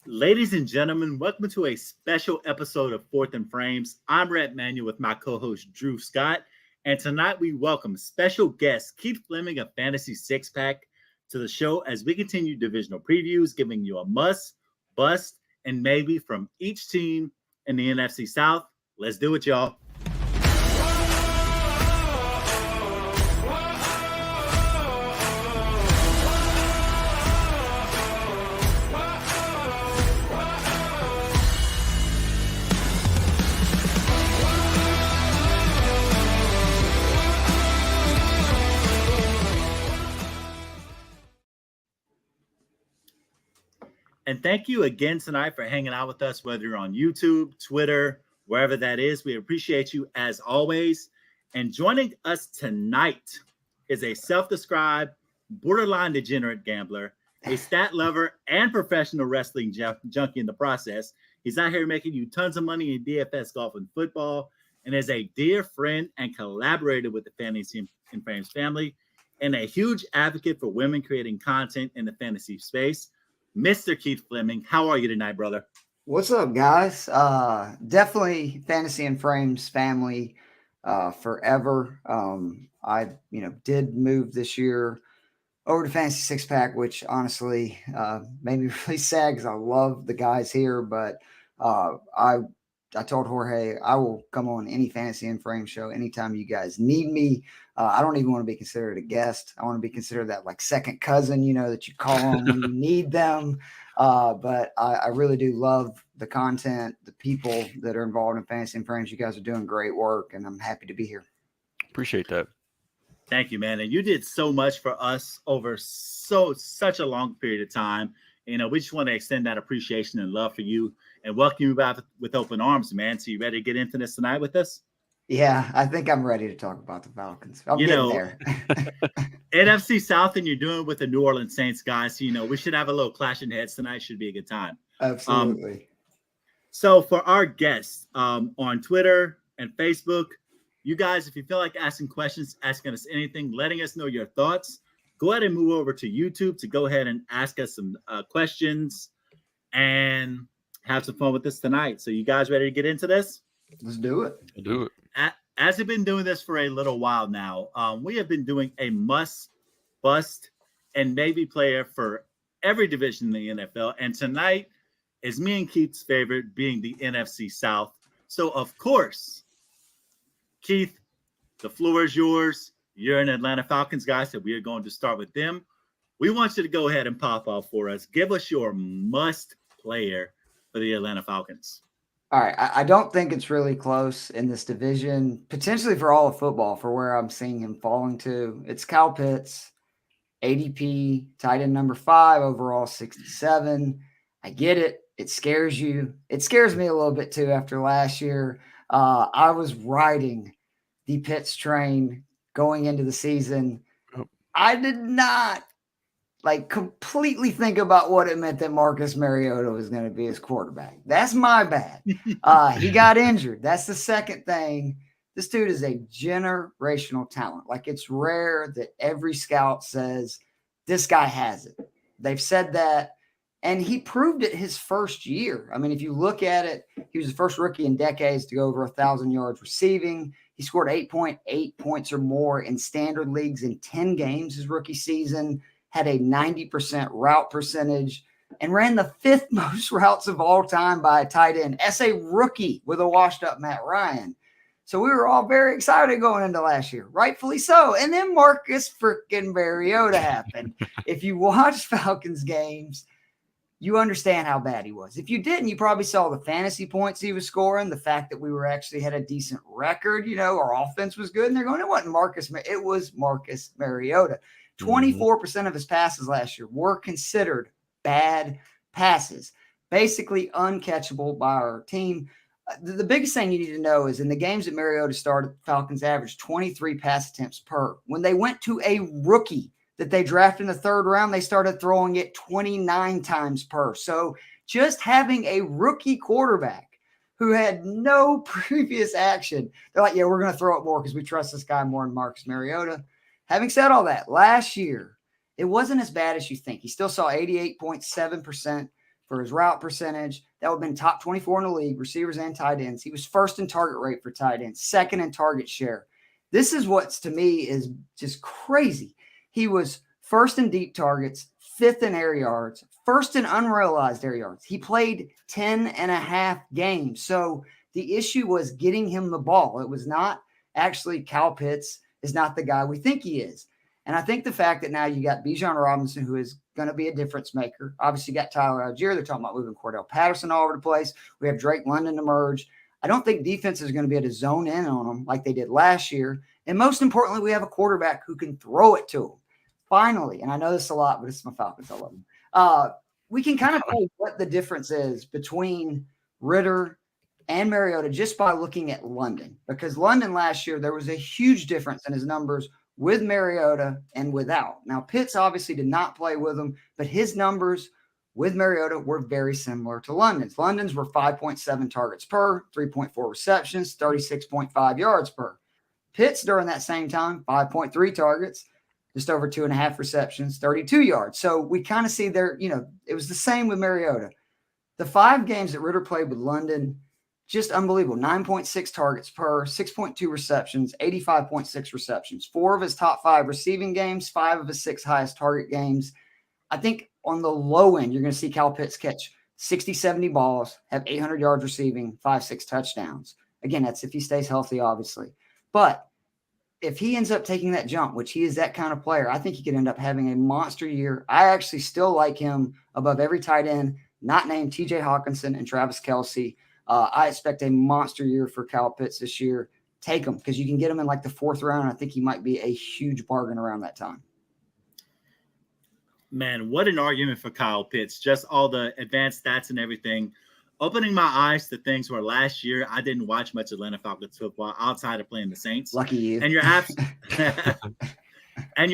Ladies and gentlemen, welcome to a special episode of Fourth and Frames. I'm Rhett with my co-host Drew Scott, and tonight we welcome special guest Keith Flemming of Fantasy Six Pack to the show as we continue divisional previews, giving you a must, bust, and maybe from each team in the NFC South. Let's do it, y'all. And thank you again tonight for hanging out with us, whether you're on YouTube, Twitter, wherever that is. We appreciate you as always. And joining us tonight is a self-described borderline degenerate gambler, a stat lover, and professional wrestling junkie in the process. He's out here making you tons of money in DFS, golf, and football, and is a dear friend and collaborator with the Fantasy and Frames family, and a huge advocate for women creating content in the fantasy space. Mr. Keith Flemming, how are you tonight, brother? What's up, guys? Definitely Fantasy and Frames family forever. I did move this year over to Fantasy Six Pack, which honestly made me really sad because I love the guys here. But I told Jorge I will come on any Fantasy and Frame show anytime you guys need me. I don't even want to be considered a guest. I want to be considered that like second cousin, that you call on when you need them. But I really do love the content, the people that are involved in Fantasy and Frames. You guys are doing great work, and I'm happy to be here. Appreciate that. Thank you, man. And you did so much for us over such a long period of time. We just want to extend that appreciation and love for you and welcome you back with open arms, man. So you ready to get into this tonight with us? Yeah, I think I'm ready to talk about the Falcons. I'm getting there. NFC South, and you're doing it with the New Orleans Saints, guys. So, we should have a little clashing heads tonight. Should be a good time. Absolutely. So for our guests on Twitter and Facebook, you guys, if you feel like asking questions, asking us anything, letting us know your thoughts, go ahead and move over to YouTube to go ahead and ask us some questions and have some fun with this tonight. So you guys ready to get into this? Let's do it. Do it. As we've been doing this for a little while now, we have been doing a must, bust, and maybe player for every division in the NFL. And tonight is me and Keith's favorite, being the NFC South. So, of course, Keith, the floor is yours. You're an Atlanta Falcons guy, so we are going to start with them. We want you to go ahead and pop off for us. Give us your must player for the Atlanta Falcons. All right. I don't think it's really close in this division, potentially for all of football, for where I'm seeing him falling to. It's Kyle Pitts, ADP, tight end number 5, overall 67. I get it. It scares you. It scares me a little bit too after last year. I was riding the Pitts train going into the season. I did not completely think about what it meant that Marcus Mariota was going to be his quarterback. That's my bad. He got injured. That's the second thing. This dude is a generational talent. It's rare that every scout says this guy has it. They've said that, and he proved it his first year. I mean, if you look at it, he was the first rookie in decades to go over 1,000 yards receiving. He scored 8.8 points or more in standard leagues in 10 games his rookie season, had a 90% route percentage, and ran the 5th most routes of all time by a tight end as a rookie with a washed-up Matt Ryan. So we were all very excited going into last year, rightfully so. And then Marcus freaking Mariota happened. If you watch Falcons games, you understand how bad he was. If you didn't, you probably saw the fantasy points he was scoring, the fact that we were actually had a decent record. Our offense was good, and they're going, it wasn't Marcus. It was Marcus Mariota. 24% of his passes last year were considered bad passes, basically uncatchable by our team. The biggest thing you need to know is in the games that Mariota started, Falcons averaged 23 pass attempts per. When they went to a rookie that they drafted in the 3rd round, they started throwing it 29 times per. So just having a rookie quarterback who had no previous action, they're like, yeah, we're going to throw it more because we trust this guy more than Marcus Mariota. Having said all that, last year, it wasn't as bad as you think. He still saw 88.7% for his route percentage. That would have been top 24 in the league, receivers and tight ends. He was first in target rate for tight ends, second in target share. This is what's to me is just crazy. He was first in deep targets, fifth in air yards, first in unrealized air yards. He played 10 and a half games. So the issue was getting him the ball. It was not actually Kyle Pitts is not the guy we think he is. And I think the fact that now you got Bijan Robinson, who is going to be a difference maker. Obviously, you got Tyler Algier. They're talking about moving Cordell Patterson all over the place. We have Drake London emerge. I don't think defense is going to be able to zone in on them like they did last year. And most importantly, we have a quarterback who can throw it to them. Finally, and I know this a lot, but it's my Falcons. I love them. We can kind of tell what the difference is between Ritter and Mariota just by looking at London. Because London last year, there was a huge difference in his numbers with Mariota and without. Now, Pitts obviously did not play with him, but his numbers with Mariota were very similar to London's. London's were 5.7 targets per, 3.4 receptions, 36.5 yards per. Pitts during that same time, 5.3 targets, just over 2.5 receptions, 32 yards. So we kind of see there, it was the same with Mariota. The 5 games that Ritter played with London, just unbelievable. 9.6 targets per, 6.2 receptions, 85.6 receptions. 4 of his top 5 receiving games, 5 of his 6 highest target games. I think on the low end, you're going to see Kyle Pitts catch 60, 70 balls, have 800 yards receiving, 5, 6 touchdowns. Again, that's if he stays healthy, obviously. But if he ends up taking that jump, which he is that kind of player, I think he could end up having a monster year. I actually still like him above every tight end, not named TJ Hawkinson and Travis Kelce. I expect a monster year for Kyle Pitts this year. Take him because you can get him in like the 4th round. I think he might be a huge bargain around that time. Man, what an argument for Kyle Pitts. Just all the advanced stats and everything. Opening my eyes to things where last year I didn't watch much Atlanta Falcons football outside of playing the Saints. Lucky you. And you're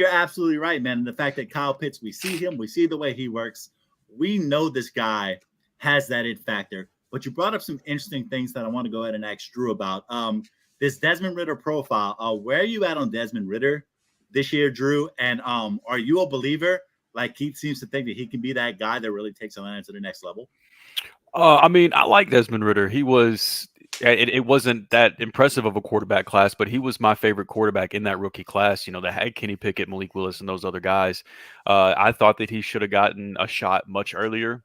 absolutely right, man. And the fact that Kyle Pitts, we see him, we see the way he works. We know this guy has that it factor. But you brought up some interesting things that I want to go ahead and ask Drew about. This Desmond Ritter profile. Where are you at on Desmond Ritter this year, Drew? And are you a believer, like Keith seems to think, that he can be that guy that really takes Atlanta to the next level? I mean, I like Desmond Ritter. He was it wasn't that impressive of a quarterback class, but he was my favorite quarterback in that rookie class. That had Kenny Pickett, Malik Willis, and those other guys. I thought that he should have gotten a shot much earlier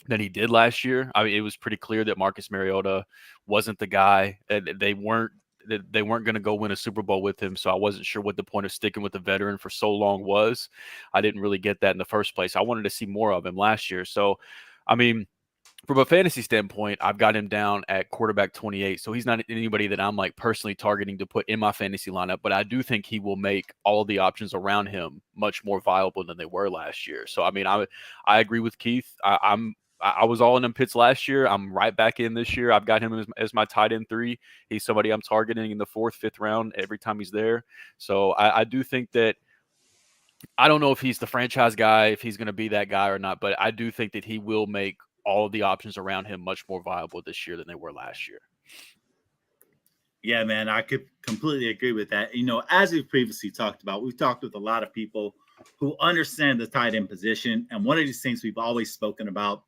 than he did last year. I mean, it was pretty clear that Marcus Mariota wasn't the guy. They weren't going to go win a Super Bowl with him, so I wasn't sure what the point of sticking with the veteran for so long was. I didn't really get that in the first place. I wanted to see more of him last year. So, I mean, from a fantasy standpoint, I've got him down at quarterback 28, so he's not anybody that I'm like personally targeting to put in my fantasy lineup, but I do think he will make all of the options around him much more viable than they were last year. So, I mean, I agree with Keith. I was all in on Pitts last year. I'm right back in this year. I've got him as my tight end 3. He's somebody I'm targeting in the 4th, 5th round every time he's there. So I do think that I don't know if he's the franchise guy, if he's going to be that guy or not, but I do think that he will make all of the options around him much more viable this year than they were last year. Yeah, man, I could completely agree with that. As we've previously talked about, we've talked with a lot of people who understand the tight end position. And one of these things we've always spoken about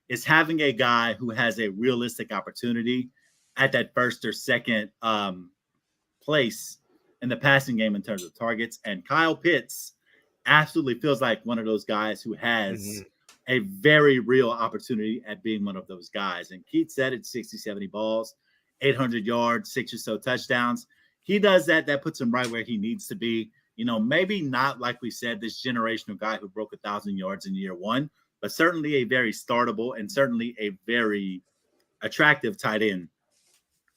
is having a guy who has a realistic opportunity at that first or second place in the passing game in terms of targets. And Kyle Pitts absolutely feels like one of those guys who has a very real opportunity at being one of those guys. And Keith said it's 60, 70 balls, 800 yards, 6 or so touchdowns. He does that. That puts him right where he needs to be. Maybe not, like we said, this generational guy who broke 1,000 yards in year 1, but certainly a very startable and certainly a very attractive tight end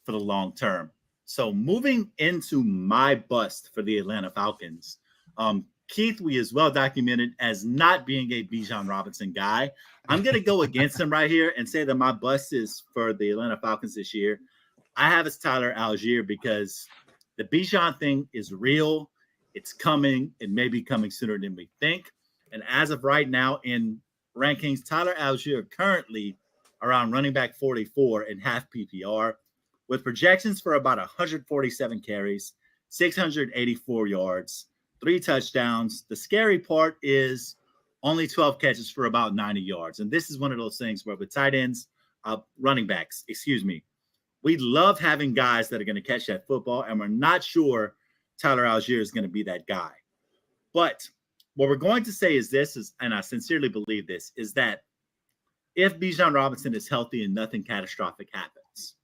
for the long term. So moving into my bust for the Atlanta Falcons, Keith, we is well documented as not being a Bijan Robinson guy. I'm going to go against him right here and say that my bust is for the Atlanta Falcons this year. I have as Tyler Algier because the Bijan thing is real. It's coming. It may be coming sooner than we think. And as of right now in rankings, Tyler Algier currently around running back 44 in half PPR with projections for about 147 carries, 684 yards, 3 touchdowns. The scary part is only 12 catches for about 90 yards. And this is one of those things where with tight ends, running backs, we love having guys that are going to catch that football, and we're not sure Tyler Algier is going to be that guy. But what we're going to say is this, and I sincerely believe this, is that if Bijan Robinson is healthy and nothing catastrophic happens,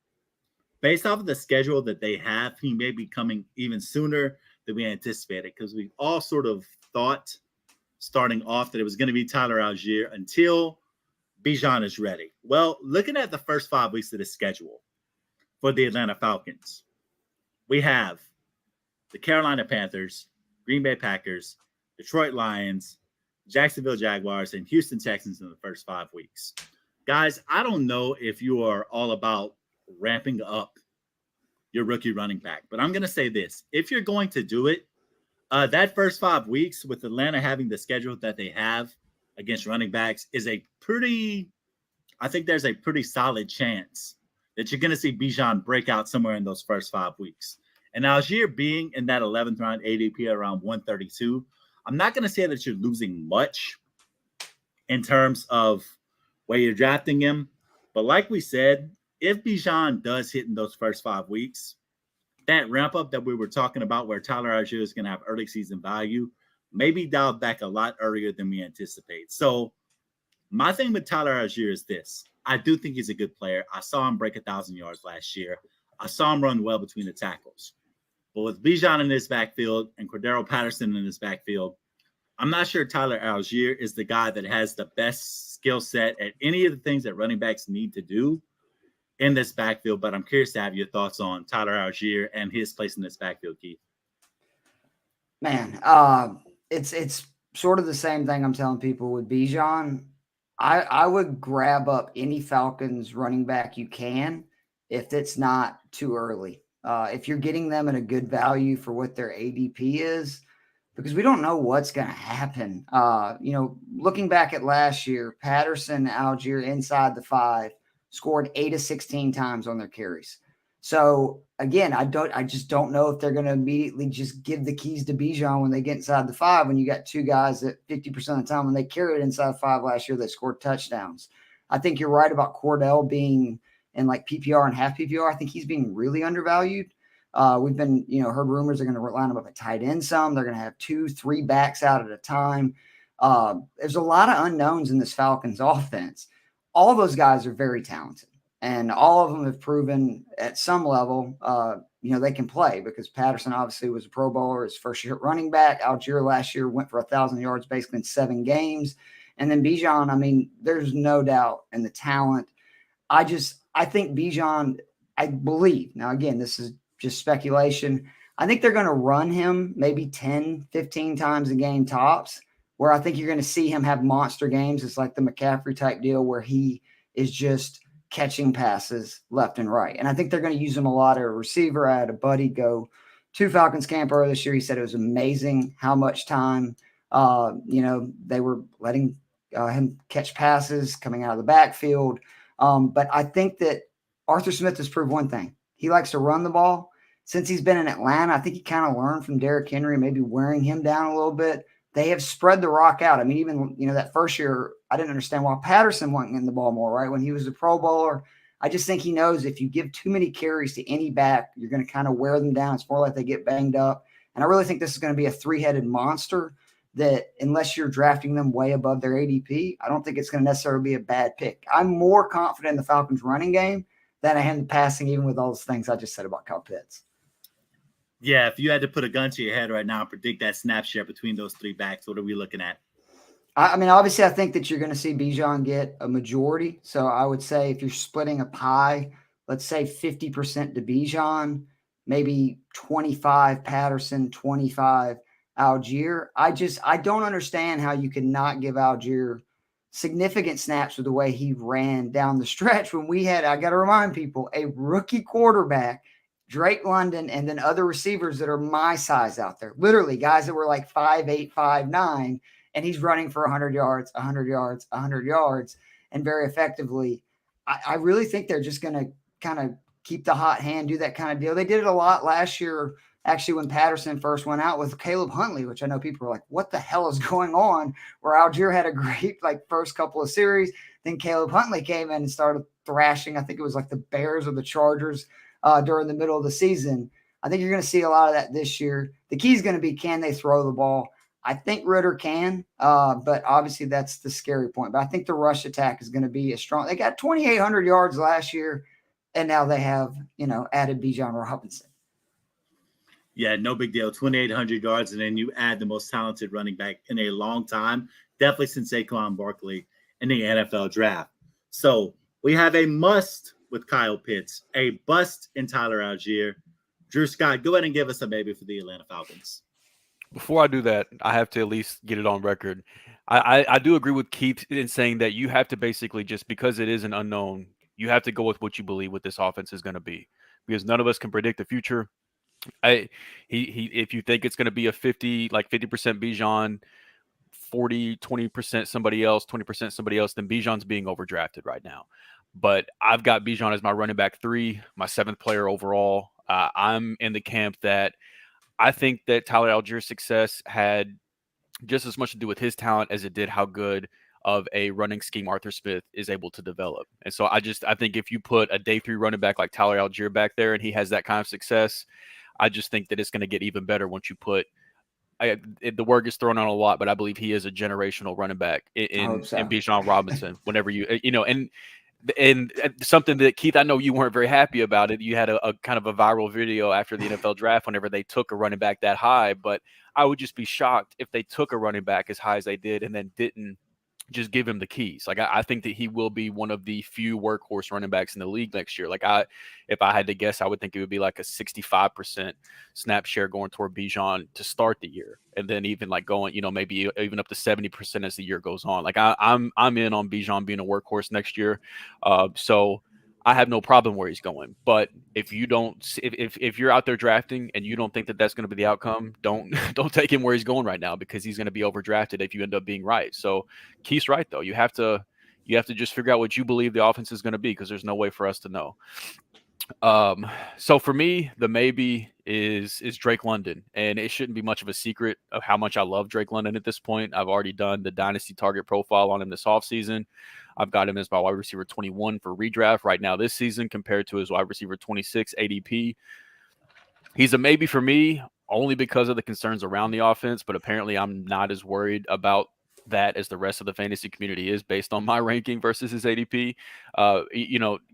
based off of the schedule that they have, he may be coming even sooner than we anticipated, because we all sort of thought starting off that it was going to be Tyler Algier until Bijan is ready. Well, looking at the first 5 weeks of the schedule for the Atlanta Falcons, we have the Carolina Panthers, Green Bay Packers, Detroit Lions, Jacksonville Jaguars, and Houston Texans in the first 5 weeks. Guys, I don't know if you are all about ramping up your rookie running back, but I'm going to say this. If you're going to do it, that first 5 weeks with Atlanta having the schedule that they have against running backs is I think there's a pretty solid chance that you're going to see Bijan break out somewhere in those first 5 weeks. And Algier being in that 11th round ADP around 132, I'm not going to say that you're losing much in terms of where you're drafting him. But like we said, if Bijan does hit in those first 5 weeks, that ramp up that we were talking about where Tyler Algier is going to have early season value may be dialed back a lot earlier than we anticipate. So my thing with Tyler Algier is this. I do think he's a good player. I saw him break 1,000 yards last year. I saw him run well between the tackles. But with Bijan in his backfield and Cordero Patterson in his backfield, I'm not sure Tyler Algier is the guy that has the best skill set at any of the things that running backs need to do in this backfield. But I'm curious to have your thoughts on Tyler Algier and his place in this backfield, Keith. Man, it's sort of the same thing I'm telling people with Bijan. I would grab up any Falcons running back you can if it's not too early. If you're getting them at a good value for what their ADP is, because we don't know what's going to happen. Looking back at last year, Patterson, Algier inside the 5 scored 8 of 16 times on their carries. So again, I just don't know if they're going to immediately just give the keys to Bijan when they get inside the 5, when you got 2 guys that 50% of the time when they carried inside 5 last year, they scored touchdowns. I think you're right about Cordell being in like PPR and half PPR. I think he's being really undervalued. We've been, heard rumors they're going to line him up at tight end some. They're going to have 2-3 backs out at a time. There's a lot of unknowns in this Falcons offense. All those guys are very talented, and all of them have proven at some level, they can play, because Patterson obviously was a Pro Bowler, his first year at running back. Algier last year went for 1,000 yards basically in 7 games. And then Bijan, there's no doubt in the talent. I think Bijan, I believe, now again, this is just speculation, I think they're going to run him maybe 10, 15 times a game tops, where I think you're going to see him have monster games. It's like the McCaffrey type deal where he is just catching passes left and right. And I think they're going to use him a lot as a receiver. I had a buddy go to Falcons camp earlier this year. He said it was amazing how much time, they were letting him catch passes coming out of the backfield. But I think that Arthur Smith has proved one thing. He likes to run the ball. Since he's been in Atlanta, I think he kind of learned from Derrick Henry, maybe wearing him down a little bit. They have spread the rock out. Even, that first year, I didn't understand why Patterson wasn't getting the ball more, right? When he was a Pro Bowler, I just think he knows if you give too many carries to any back, you're going to kind of wear them down. It's more like they get banged up. And I really think this is going to be a 3-headed monster that, unless you're drafting them way above their ADP, I don't think it's going to necessarily be a bad pick. I'm more confident in the Falcons running game than I am in passing, even with all those things I just said about Kyle Pitts. Yeah, if you had to put a gun to your head right now and predict that snap share between those 3 backs, what are we looking at? Obviously, I think that you're going to see Bijan get a majority. So I would say if you're splitting a pie, let's say 50% to Bijan, maybe 25 Patterson, 25 Algier. I don't understand how you can not give Algier significant snaps with the way he ran down the stretch when we had, I got to remind people, a rookie quarterback, Drake London, and then other receivers that are my size out there. Literally guys that were like 5'8", 5'9", and he's running for 100 yards, 100 yards, 100 yards, and very effectively. I really think they're just going to kind of keep the hot hand, do that kind of deal. They did it a lot last year actually when Patterson first went out with Caleb Huntley, which I know people were like, what the hell is going on? Where Algier had a great first couple of series. Then Caleb Huntley came in and started thrashing. I think it was like the Bears or the Chargers during the middle of the season. I think you're going to see a lot of that this year. The key is going to be, can they throw the ball? I think Ritter can, but obviously that's the scary point. But I think the rush attack is going to be as strong. They got 2,800 yards last year, and now they have, added Bijan Robinson. Yeah, no big deal. 2,800 yards, and then you add the most talented running back in a long time, definitely since Saquon Barkley in the NFL draft. So we have a must with Kyle Pitts, a bust in Tyler Algier. Drew Scott, go ahead and give us a maybe for the Atlanta Falcons. Before I do that, I have to at least get it on record. I do agree with Keith in saying that you have to basically, just because it is an unknown, you have to go with what you believe what this offense is going to be, because none of us can predict the future. If you think it's going to be a 50% Bijan, 20% somebody else, 20% somebody else, then Bijan's being overdrafted right now. But I've got Bijan as my running back 3, my 7th player overall. I'm in the camp that I think that Tyler Algier's success had just as much to do with his talent as it did how good of a running scheme Arthur Smith is able to develop. And so I think if you put a day 3 running back like Tyler Algier back there and he has that kind of success, I just think that it's going to get even better once you put the word gets thrown on a lot, but I believe he is a generational running back in Bijan Robinson. Whenever and something that, Keith, I know you weren't very happy about it. You had a kind of a viral video after the NFL draft whenever they took a running back that high, but I would just be shocked if they took a running back as high as they did and then didn't just give him the keys. I think that he will be one of the few workhorse running backs in the league next year. If I had to guess, I would think it would be like a 65% snap share going toward Bijan to start the year. And then even going, maybe even up to 70% as the year goes on. I'm in on Bijan being a workhorse next year. So I have no problem where he's going. But if you don't, if you're out there drafting and you don't think that that's going to be the outcome, don't take him where he's going right now, because he's going to be overdrafted if you end up being right. So Keith's right, though. You have to just figure out what you believe the offense is going to be, because there's no way for us to know. So for me, the maybe is Drake London, and it shouldn't be much of a secret of how much I love Drake London at this point. I've already done the dynasty target profile on him this offseason. I've got him as my wide receiver 21 for redraft right now this season compared to his wide receiver 26 ADP. He's a maybe for me only because of the concerns around the offense, but apparently I'm not as worried about that as the rest of the fantasy community is based on my ranking versus his ADP.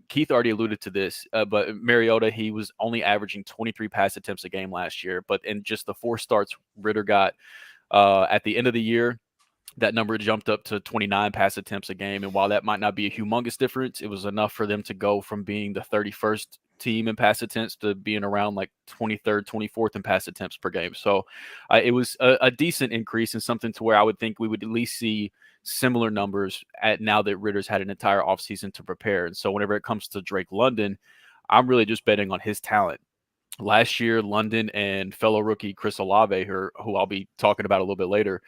Keith already alluded to this, but Mariota, he was only averaging 23 pass attempts a game last year, but in just the 4 starts Ritter got at the end of the year, that number jumped up to 29 pass attempts a game. And while that might not be a humongous difference, it was enough for them to go from being the 31st team in pass attempts to being around 23rd, 24th in pass attempts per game. So it was a decent increase, and something to where I would think we would at least see similar numbers now that Ritter's had an entire offseason to prepare. And so whenever it comes to Drake London, I'm really just betting on his talent. Last year, London and fellow rookie Chris Olave, who I'll be talking about a little bit later,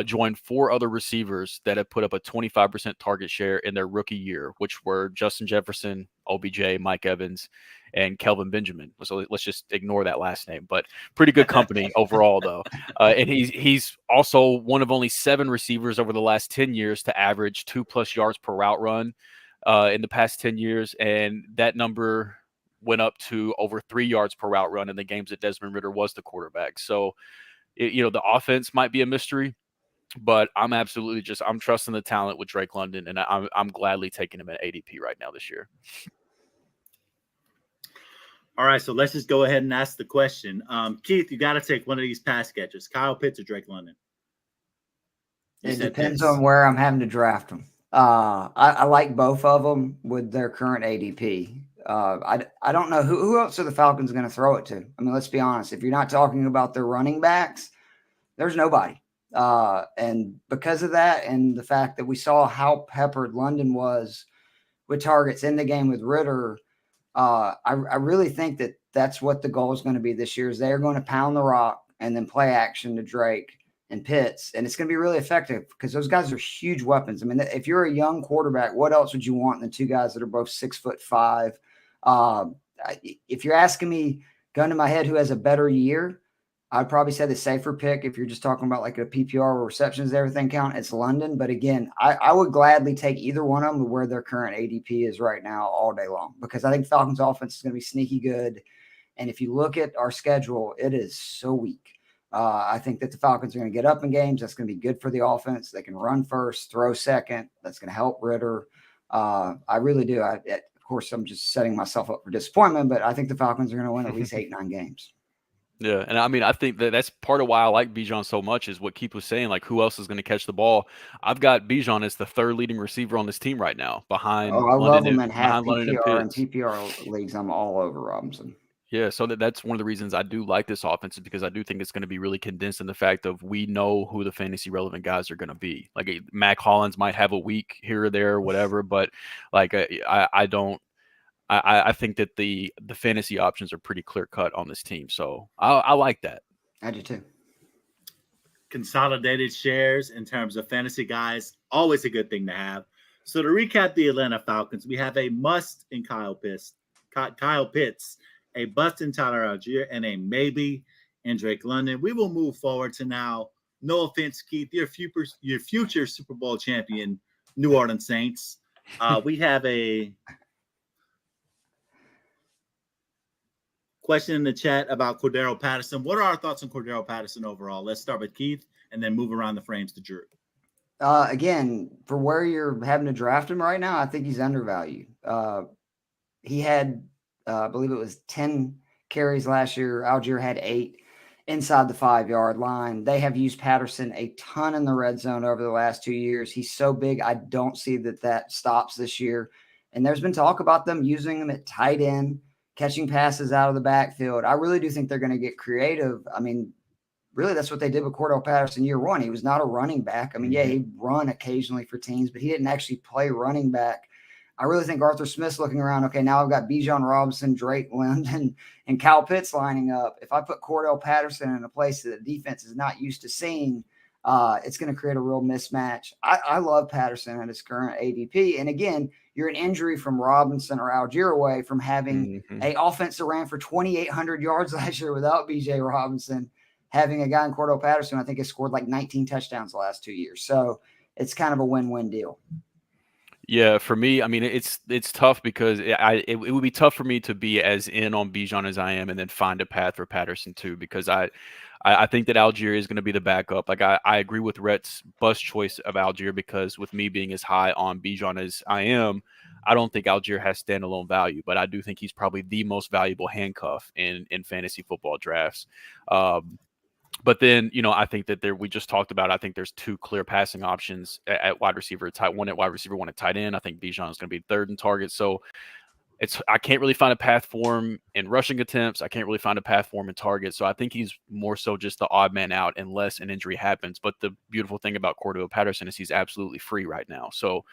joined 4 other receivers that have put up a 25% target share in their rookie year, which were Justin Jefferson, OBJ, Mike Evans, and Kelvin Benjamin. So let's just ignore that last name, but pretty good company overall, though. And he's also one of only 7 receivers over the last 10 years to average 2+ yards per route run in the past 10 years. And that number went up to over 3 yards per route run in the games that Desmond Ritter was the quarterback. So, the offense might be a mystery, but I'm trusting the talent with Drake London, and I'm gladly taking him at ADP right now this year. All right, so let's just go ahead and ask the question. Keith, you got to take one of these pass catchers, Kyle Pitts or Drake London? It depends on where I'm having to draft them. I like both of them with their current ADP. I don't know who else are the Falcons going to throw it to. I mean, let's be honest. If you're not talking about their running backs, there's nobody. And because of that, and the fact that we saw how peppered London was with targets in the game with Ritter, I really think that that's what the goal is going to be this year. Is they're going to pound the rock and then play action to Drake and Pitts, and it's going to be really effective because those guys are huge weapons. I mean, if you're a young quarterback, what else would you want than 2 guys that are both 6'5"? If you're asking me gun to my head, who has a better year, I'd probably say the safer pick, if you're just talking about like a PPR where receptions, everything count, it's London. But again, I would gladly take either one of them to where their current ADP is right now all day long, because I think Falcons offense is going to be sneaky good. And if you look at our schedule, it is so weak. I think that the Falcons are going to get up in games. That's going to be good for the offense. They can run first, throw second. That's going to help Ritter. I really do. Of course, I'm just setting myself up for disappointment, but I think the Falcons are going to win at least 8-9 games. Yeah, and I mean, I think that's part of why I like Bijan so much is what Keith was saying, like who else is going to catch the ball. I've got Bijan as the third leading receiver on this team right now, behind I love him in half London PPR and PPR leagues. I'm all over Robinson. Yeah, so that's one of the reasons I do like this offense, is because I do think it's going to be really condensed in the fact of we know who the fantasy relevant guys are going to be. Like Mac Hollins might have a week here or there or whatever, but like I think that the fantasy options are pretty clear cut on this team. So I like that. I do too. Consolidated shares in terms of fantasy guys, always a good thing to have. So to recap the Atlanta Falcons, we have a must in Kyle Pitts, a bust in Tyler Algier, and a maybe in Drake London. We will move forward to now. No offense, Keith, your future Super Bowl champion, New Orleans Saints. We have a question in the chat about Cordero Patterson. What are our thoughts on Cordero Patterson overall? Let's start with Keith and then move around the frames to Drew. Again, for where you're having to draft him right now, I think he's undervalued. He had, I believe it was 10 carries last year. Algier had 8 inside the 5-yard line. They have used Patterson a ton in the red zone over the last 2 years. He's so big. I don't see that stops this year. And there's been talk about them using him at tight end, catching passes out of the backfield. I really do think they're going to get creative. I mean, really, that's what they did with Cordell Patterson year one. He was not a running back. I mean, yeah, he'd run occasionally for teams, but he didn't actually play running back. I really think Arthur Smith's looking around, okay, now I've got Bijan Robinson, Drake London, and Kyle Pitts lining up. If I put Cordell Patterson in a place that the defense is not used to seeing, it's going to create a real mismatch. I love Patterson at his current ADP. And again, you're an injury from Robinson or Algier away from having a offense that ran for 2,800 yards last year without B.J. Robinson. Having a guy in Cordell Patterson, I think, has scored like 19 touchdowns the last 2 years. So it's kind of a win-win deal. Yeah, for me, I mean, it's tough because it would be tough for me to be as in on Bijan as I am and then find a path for Patterson too, because I think that Algier is going to be the backup. Like I agree with Rhett's bust choice of Algier, because with me being as high on Bijan as I am, I don't think Algier has standalone value, but I do think he's probably the most valuable handcuff in fantasy football drafts. But then, I think that we just talked about, I think there's 2 clear passing options at wide receiver, one at wide receiver, one at tight end. I think Bijan is going to be third in target. So I can't really find a path for him in rushing attempts. I can't really find a path for him in targets. So I think he's more so just the odd man out unless an injury happens. But the beautiful thing about Cordell Patterson is he's absolutely free right now. So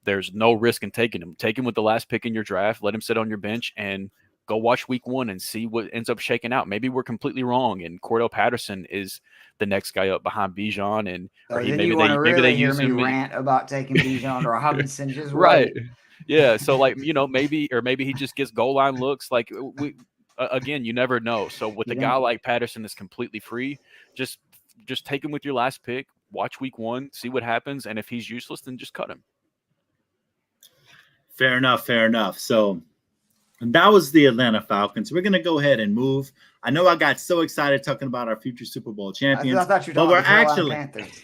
there's no risk in taking him. Take him with the last pick in your draft, let him sit on your bench, and go watch week 1 and see what ends up shaking out. Maybe we're completely wrong, and Cordell Patterson is the next guy up behind Bijan, and maybe they use him. Rant about taking Bijan or Robinson, just right. Yeah, so maybe he just gets goal line looks. Like again, you never know. So with a guy like Patterson that's completely free, just take him with your last pick. Watch week 1, see what happens, and if he's useless, then just cut him. Fair enough. So. And that was the Atlanta Falcons. We're going to go ahead and move. I know I got so excited talking about our future Super Bowl champions. I thought you were talking about the Carolina Panthers.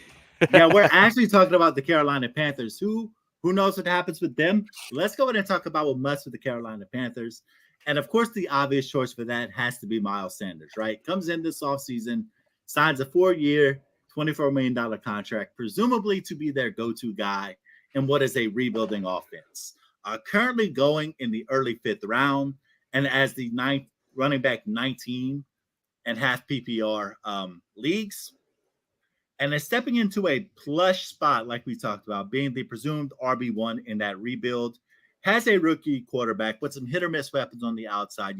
Yeah, we're actually talking about the Carolina Panthers. Who knows what happens with them? Let's go ahead and talk about what must with the Carolina Panthers. And, of course, the obvious choice for that has to be Miles Sanders, right? Comes in this offseason, signs a 4-year, $24 million contract, presumably to be their go-to guy in what is a rebuilding offense. Currently going in the early 5th round, and as the 9th running back 19 and half PPR leagues, and is stepping into a plush spot like we talked about, being the presumed RB1 in that rebuild. Has a rookie quarterback with some hit or miss weapons on the outside.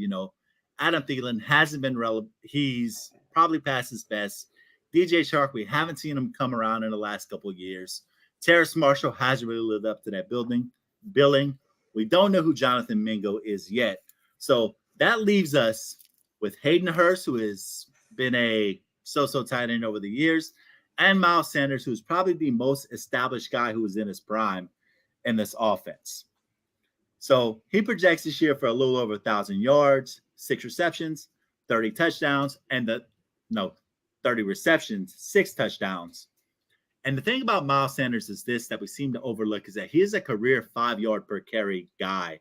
Adam Thielen hasn't been relevant. He's probably past his best. DJ Chark, we haven't seen him come around in the last couple of years. Terrace Marshall hasn't really lived up to that billing. We don't know who Jonathan Mingo is yet. So that leaves us with Hayden Hurst, who has been a so-so tight end over the years, and Miles Sanders, who's probably the most established guy who is in his prime in this offense. So he projects this year for a little over 1,000 yards, 6 receptions, 30 touchdowns, and 30 receptions, 6 touchdowns. And the thing about Miles Sanders is this that we seem to overlook is that he is a career 5-yard per carry guy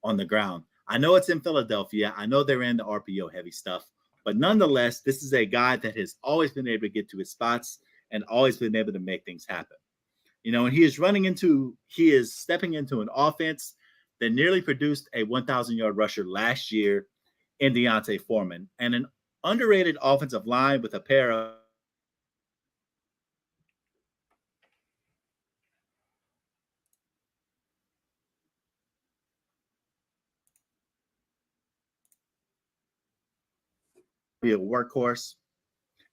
on the ground. I know it's in Philadelphia. I know they're in the RPO heavy stuff, but nonetheless, this is a guy that has always been able to get to his spots and always been able to make things happen. And he is stepping into an offense that nearly produced a 1,000-yard rusher last year in Deontay Foreman, and an underrated offensive line with a pair of be a workhorse.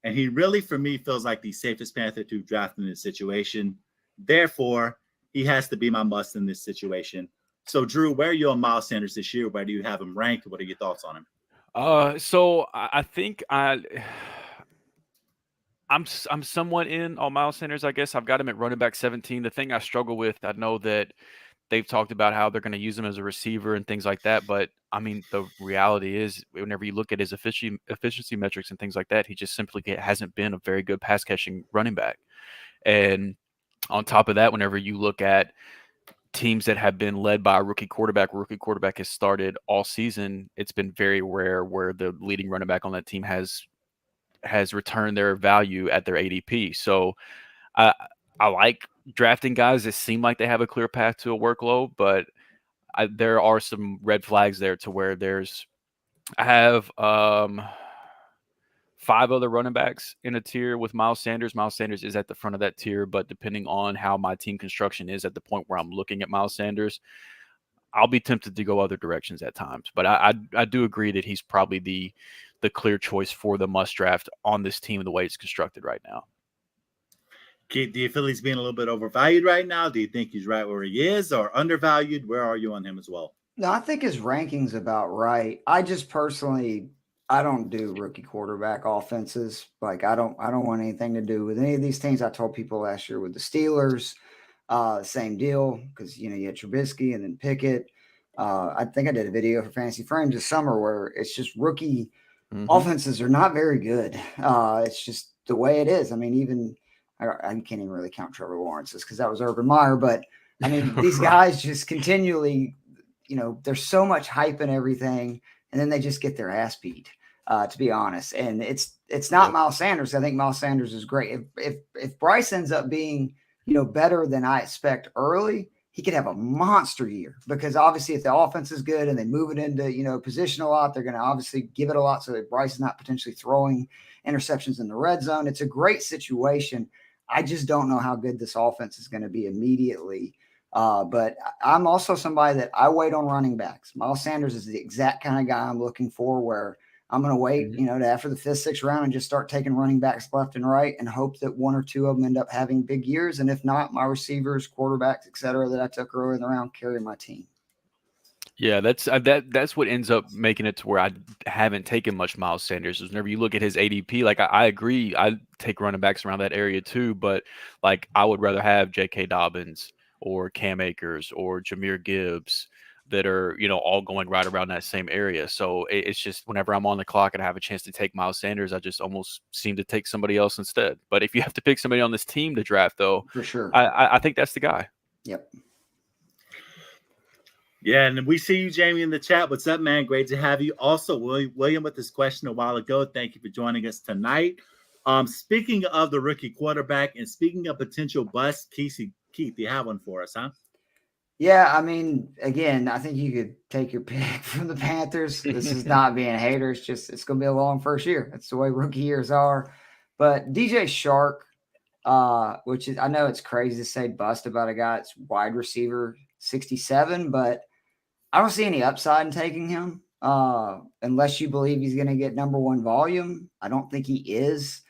And he really, for me, feels like the safest Panther to draft in this situation. Therefore, he has to be my must in this situation. So, Drew, where are you on Miles Sanders this year? Where do you have him ranked? What are your thoughts on him? So I think I'm somewhat in on Miles Sanders, I guess. I've got him at running back 17. The thing I struggle with, I know that they've talked about how they're going to use him as a receiver and things like that. But, I mean, the reality is whenever you look at his efficiency metrics and things like that, he just simply hasn't been a very good pass-catching running back. And on top of that, whenever you look at teams that have been led by a rookie quarterback has started all season, it's been very rare where the leading running back on that team has returned their value at their ADP. So I like drafting guys that seem like they have a clear path to a workload, but there are some red flags there to where I have 5 other running backs in a tier with Miles Sanders. Miles Sanders is at the front of that tier, but depending on how my team construction is at the point where I'm looking at Miles Sanders, I'll be tempted to go other directions at times. But I do agree that he's probably the clear choice for the must draft on this team the way it's constructed right now. Keith, do you feel he's being a little bit overvalued right now? Do you think he's right where he is or undervalued? Where are you on him as well? No, I think his ranking's about right. I just personally, I don't do rookie quarterback offenses. Like I don't want anything to do with any of these things. I told people last year with the Steelers, same deal, because you had Trubisky and then Pickett. I think I did a video for Fantasy Frames this summer where it's just rookie offenses are not very good. It's just the way it is. I mean, even I can't even really count Trevor Lawrence's because that was Urban Meyer. But I mean, these guys just continually, there's so much hype and everything, and then they just get their ass beat, to be honest. And it's not Miles Sanders. I think Miles Sanders is great. If Bryce ends up being, better than I expect early, he could have a monster year because obviously if the offense is good and they move it into, position a lot, they're going to obviously give it a lot so that Bryce is not potentially throwing interceptions in the red zone. It's a great situation. I just don't know how good this offense is going to be immediately. But I'm also somebody that I wait on running backs. Miles Sanders is the exact kind of guy I'm looking for where I'm going to wait, to after the 5th, 6th round and just start taking running backs left and right and hope that 1 or 2 of them end up having big years. And if not, my receivers, quarterbacks, et cetera, that I took earlier in the round carry my team. Yeah, that's what ends up making it to where I haven't taken much Miles Sanders. Is whenever you look at his ADP, like I agree, I take running backs around that area too, but like I would rather have J.K. Dobbins or Cam Akers or Jahmyr Gibbs that are, all going right around that same area. So it's just whenever I'm on the clock and I have a chance to take Miles Sanders, I just almost seem to take somebody else instead. But if you have to pick somebody on this team to draft, though, for sure, I think that's the guy. Yep. Yeah, and we see you, Jamie, in the chat. What's up, man? Great to have you. Also, William with this question a while ago. Thank you for joining us tonight. Speaking of the rookie quarterback and speaking of potential busts, Keith, you have one for us, huh? Yeah, I mean, again, I think you could take your pick from the Panthers. This is not being a hater. It's going to be a long first year. That's the way rookie years are. But DJ Shark, which is, I know it's crazy to say bust about a guy that's wide receiver 67, but I don't see any upside in taking him unless you believe he's going to get number 1 volume. I don't think he is.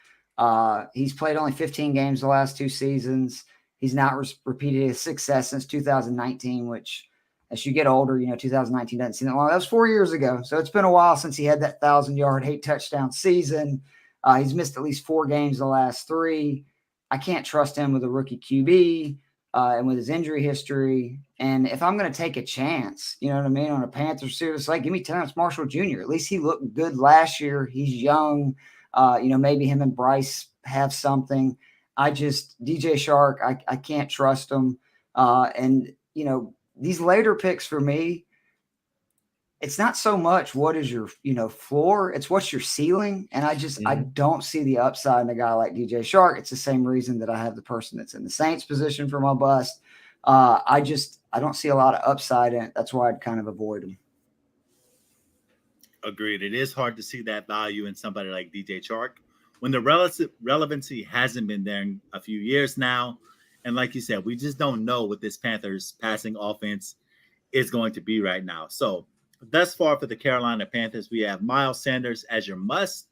He's played only 15 games the last 2 seasons. He's not repeated his success since 2019, which as you get older, 2019 doesn't seem that long. That was 4 years ago. So it's been a while since he had that 1,000-yard, 8-touchdown season. He's missed at least 4 games the last 3. I can't trust him with a rookie QB and with his injury history. And if I'm going to take a chance, you know what I mean, on a Panthers receiver, it's like, give me Terrence Marshall Jr. At least he looked good last year. He's young. Maybe him and Bryce have something. DJ Shark, I can't trust him. These later picks for me, it's not so much what is your, floor, it's what's your ceiling. And I don't see the upside in a guy like DJ Shark. It's the same reason that I have the person that's in the Saints position for my bust. I don't see a lot of upside in it. That's why I'd kind of avoid him. Agreed. It is hard to see that value in somebody like DJ Chark when the relevancy hasn't been there in a few years now. And like you said, we just don't know what this Panthers passing offense is going to be right now. So thus far for the Carolina Panthers, we have Miles Sanders as your must,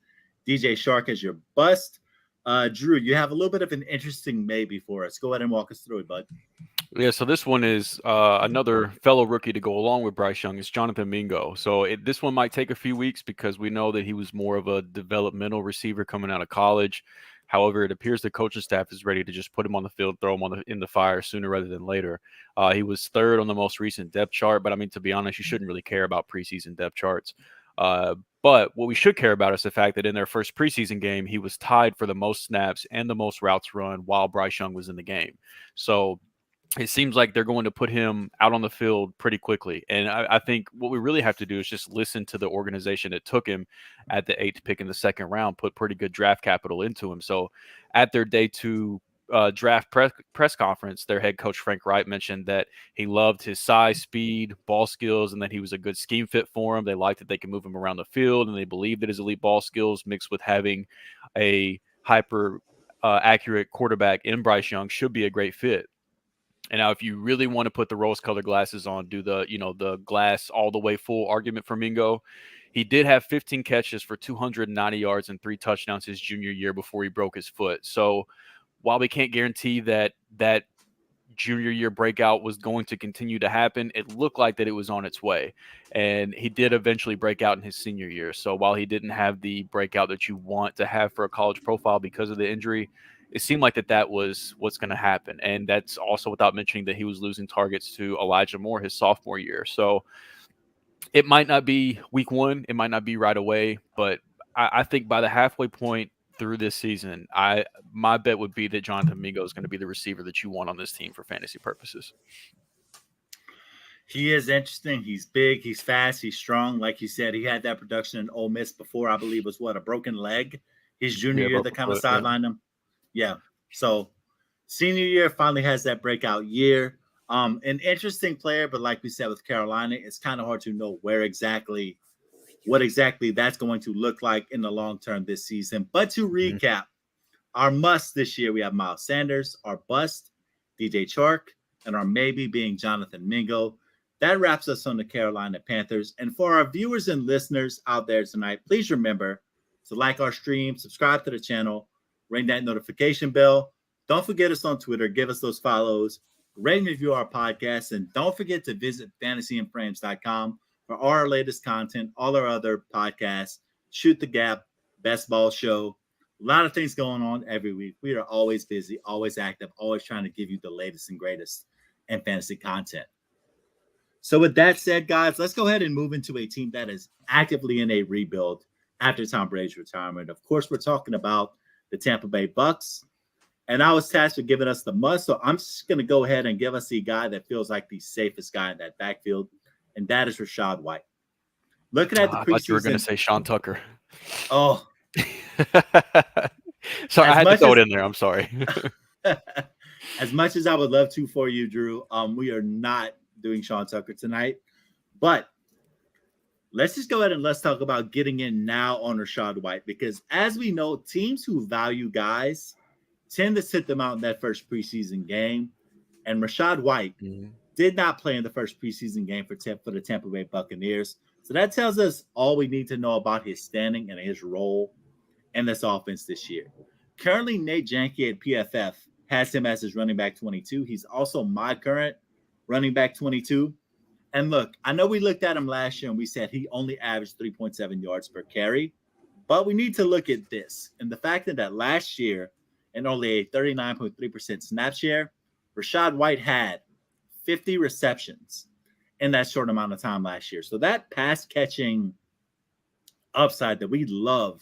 DJ Shark as your bust. Drew, you have a little bit of an interesting maybe for us. Go ahead and walk us through it, bud. Yeah, so this one is another fellow rookie to go along with Bryce Young. It's Jonathan Mingo. So this one might take a few weeks because we know that he was more of a developmental receiver coming out of college. However, it appears the coaching staff is ready to just put him on the field, throw him in the fire sooner rather than later. He was 3rd on the most recent depth chart, but I mean, to be honest, you shouldn't really care about preseason depth charts. But what we should care about is the fact that in their first preseason game, he was tied for the most snaps and the most routes run while Bryce Young was in the game. So it seems like they're going to put him out on the field pretty quickly. And I think what we really have to do is just listen to the organization that took him at the 8th pick in the 2nd round, put pretty good draft capital into him. So at their day 2 draft press conference, their head coach, Frank Wright, mentioned that he loved his size, speed, ball skills, and that he was a good scheme fit for him. They liked that they could move him around the field, and they believed that his elite ball skills mixed with having a hyper accurate quarterback in Bryce Young should be a great fit. And now if you really want to put the rose-colored glasses on, do the glass all the way full argument for Mingo, he did have 15 catches for 290 yards and 3 touchdowns his junior year before he broke his foot. So while we can't guarantee that junior year breakout was going to continue to happen, it looked like that it was on its way. And he did eventually break out in his senior year. So while he didn't have the breakout that you want to have for a college profile because of the injury, it seemed like that was what's going to happen. And that's also without mentioning that he was losing targets to Elijah Moore his sophomore year. So it might not be week 1. It might not be right away. But I think by the halfway point through this season, my bet would be that Jonathan Mingo is going to be the receiver that you want on this team for fantasy purposes. He is interesting. He's big. He's fast. He's strong. Like you said, he had that production in Ole Miss before, I believe, was a broken leg. His junior year that kind of sidelined him. Yeah. So senior year finally has that breakout year. An interesting player, but like we said with Carolina, it's kind of hard to know what exactly that's going to look like in the long term this season. But to recap, our must this year, we have Miles Sanders, our bust, DJ Chark, and our maybe being Jonathan Mingo. That wraps us on the Carolina Panthers. And for our viewers and listeners out there tonight, please remember to like our stream, subscribe to the channel, ring that notification bell. Don't forget us on Twitter. Give us those follows. Rate and review our podcast. And don't forget to visit fantasyandframes.com for all our latest content, all our other podcasts, Shoot the Gap, Best Ball Show. A lot of things going on every week. We are always busy, always active, always trying to give you the latest and greatest in fantasy content. So with that said, guys, let's go ahead and move into a team that is actively in a rebuild after Tom Brady's retirement. Of course, we're talking about the Tampa Bay Bucks. And I was tasked with giving us the must. So I'm just going to go ahead and give us the guy that feels like the safest guy in that backfield. And that is Rachaad White. Looking at the preseason. I thought you were going to say Sean Tucker. Oh. Sorry, I had to throw it in there. I'm sorry. As much as I would love to for you, Drew, we are not doing Sean Tucker tonight. But let's just go ahead and let's talk about getting in now on Rachaad White. Because as we know, teams who value guys tend to sit them out in that first preseason game. And Rachaad White did not play in the first preseason game for the Tampa Bay Buccaneers. So that tells us all we need to know about his standing and his role in this offense this year. Currently, Nate Janke at PFF has him as his running back 22. He's also my current running back 22. And look, I know we looked at him last year and we said he only averaged 3.7 yards per carry, but we need to look at this. And the fact that last year, in only a 39.3% snap share, Rachaad White had 50 receptions in that short amount of time last year. So that pass catching upside that we love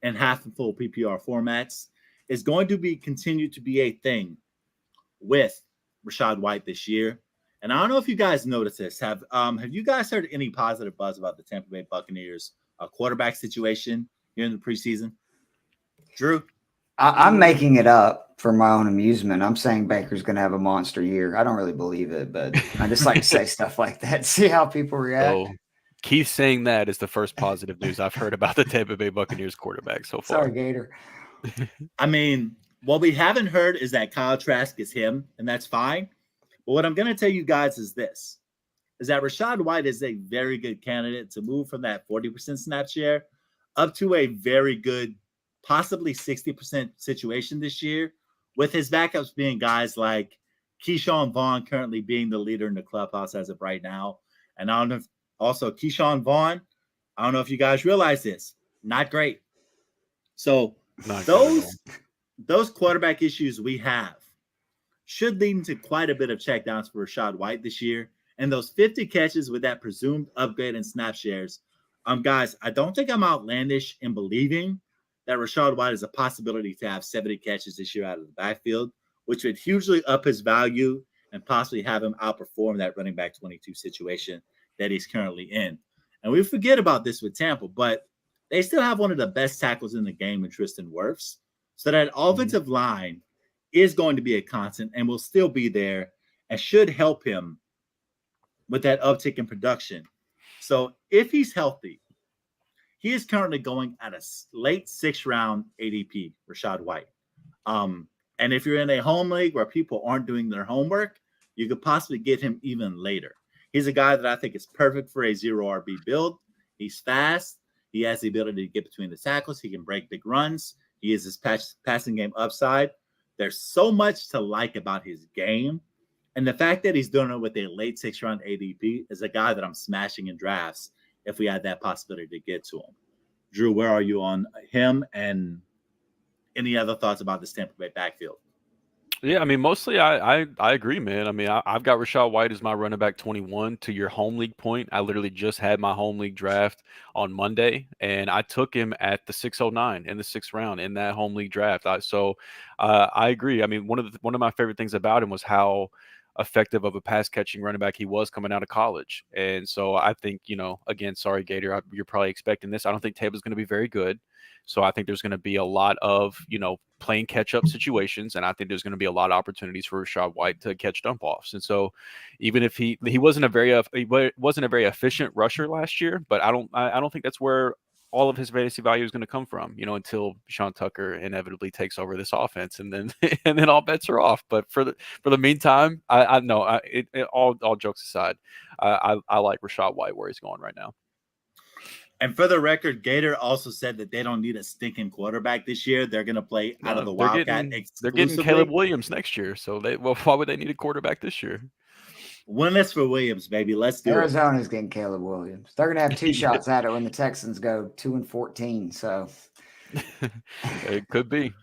in half and full PPR formats is going to be continue to be a thing with Rachaad White this year. And I don't know if you guys noticed this. Have you guys heard any positive buzz about the Tampa Bay Buccaneers quarterback situation here in the preseason? Drew? I'm making it up for my own amusement. I'm saying Baker's going to have a monster year. I don't really believe it, but I just like to say stuff like that, see how people react. So Keith saying that is the first positive news I've heard about the Tampa Bay Buccaneers quarterback so far. Sorry, Gator. I mean, what we haven't heard is that Kyle Trask is him, and that's fine. But what I'm going to tell you guys is this, is that Rachaad White is a very good candidate to move from that 40% snap share up to a very good, possibly 60% situation this year, with his backups being guys like Keyshawn Vaughn currently being the leader in the clubhouse as of right now. And I don't know if, also Keyshawn Vaughn, I don't know if you guys realize this, not great. So those quarterback issues we have should lead to quite a bit of checkdowns for Rachaad White this year. And those 50 catches with that presumed upgrade in snap shares, guys, I don't think I'm outlandish in believing that Rachaad White is a possibility to have 70 catches this year out of the backfield, which would hugely up his value and possibly have him outperform that running back 22 situation that he's currently in. And we forget about this with Tampa, but they still have one of the best tackles in the game in Tristan Wirfs. So that offensive line is going to be a constant and will still be there and should help him with that uptick in production. So if he's healthy, he is currently going at a late 6th round ADP, Rachaad White. And if you're in a home league where people aren't doing their homework, you could possibly get him even later. He's a guy that I think is perfect for a 0 RB build. He's fast. He has the ability to get between the tackles. He can break big runs. He is his passing game upside. There's so much to like about his game. And the fact that he's doing it with a late 6th round ADP is a guy that I'm smashing in drafts if we had that possibility to get to him. Drew, where are you on him, and any other thoughts about this Tampa Bay backfield? Yeah, I mean, mostly I agree, man. I mean, I've got Rachaad White as my running back 21. To your home league point, I literally just had my home league draft on Monday, and I took him at the 609 in the 6th round in that home league draft. I agree. I mean, one of my favorite things about him was how effective of a pass catching running back he was coming out of college. And so I think, again, sorry, Gator, you're probably expecting this. I don't think Tampa's going to be very good. So I think there's going to be a lot of, playing catch-up situations, and I think there's going to be a lot of opportunities for Rachaad White to catch dump-offs. And so even if he wasn't a very efficient rusher last year, but I don't think that's where all of his fantasy value is going to come from, until Sean Tucker inevitably takes over this offense, and then all bets are off. But for the meantime, all jokes aside, I like Rachaad White where he's going right now. And for the record, Gator also said that they don't need a stinking quarterback this year. They're going to play out of the Wildcat exclusively. They're getting Caleb Williams next year, so why would they need a quarterback this year? Winless for Williams, baby. Let's do Arizona's getting Caleb Williams. They're going to have 2 shots at it when the Texans go 2-14. So it could be.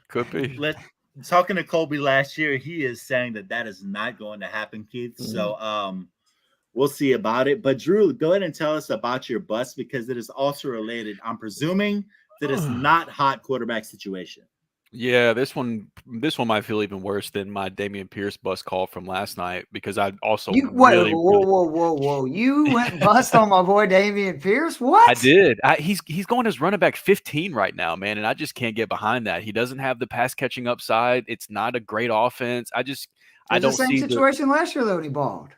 Talking to Colby last year, he is saying that is not going to happen, Keith. Mm-hmm. So we'll see about it. But Drew, go ahead and tell us about your bust, because it is also related. I'm presuming that it's not hot quarterback situation. Yeah, this one might feel even worse than my Dameon Pierce bust call from last night, because I also whoa. You went bust on my boy Dameon Pierce? What? I did. He's going as running back 15 right now, man, and I just can't get behind that. He doesn't have the pass catching upside. It's not a great offense. I don't see the same situation last year though when he balled.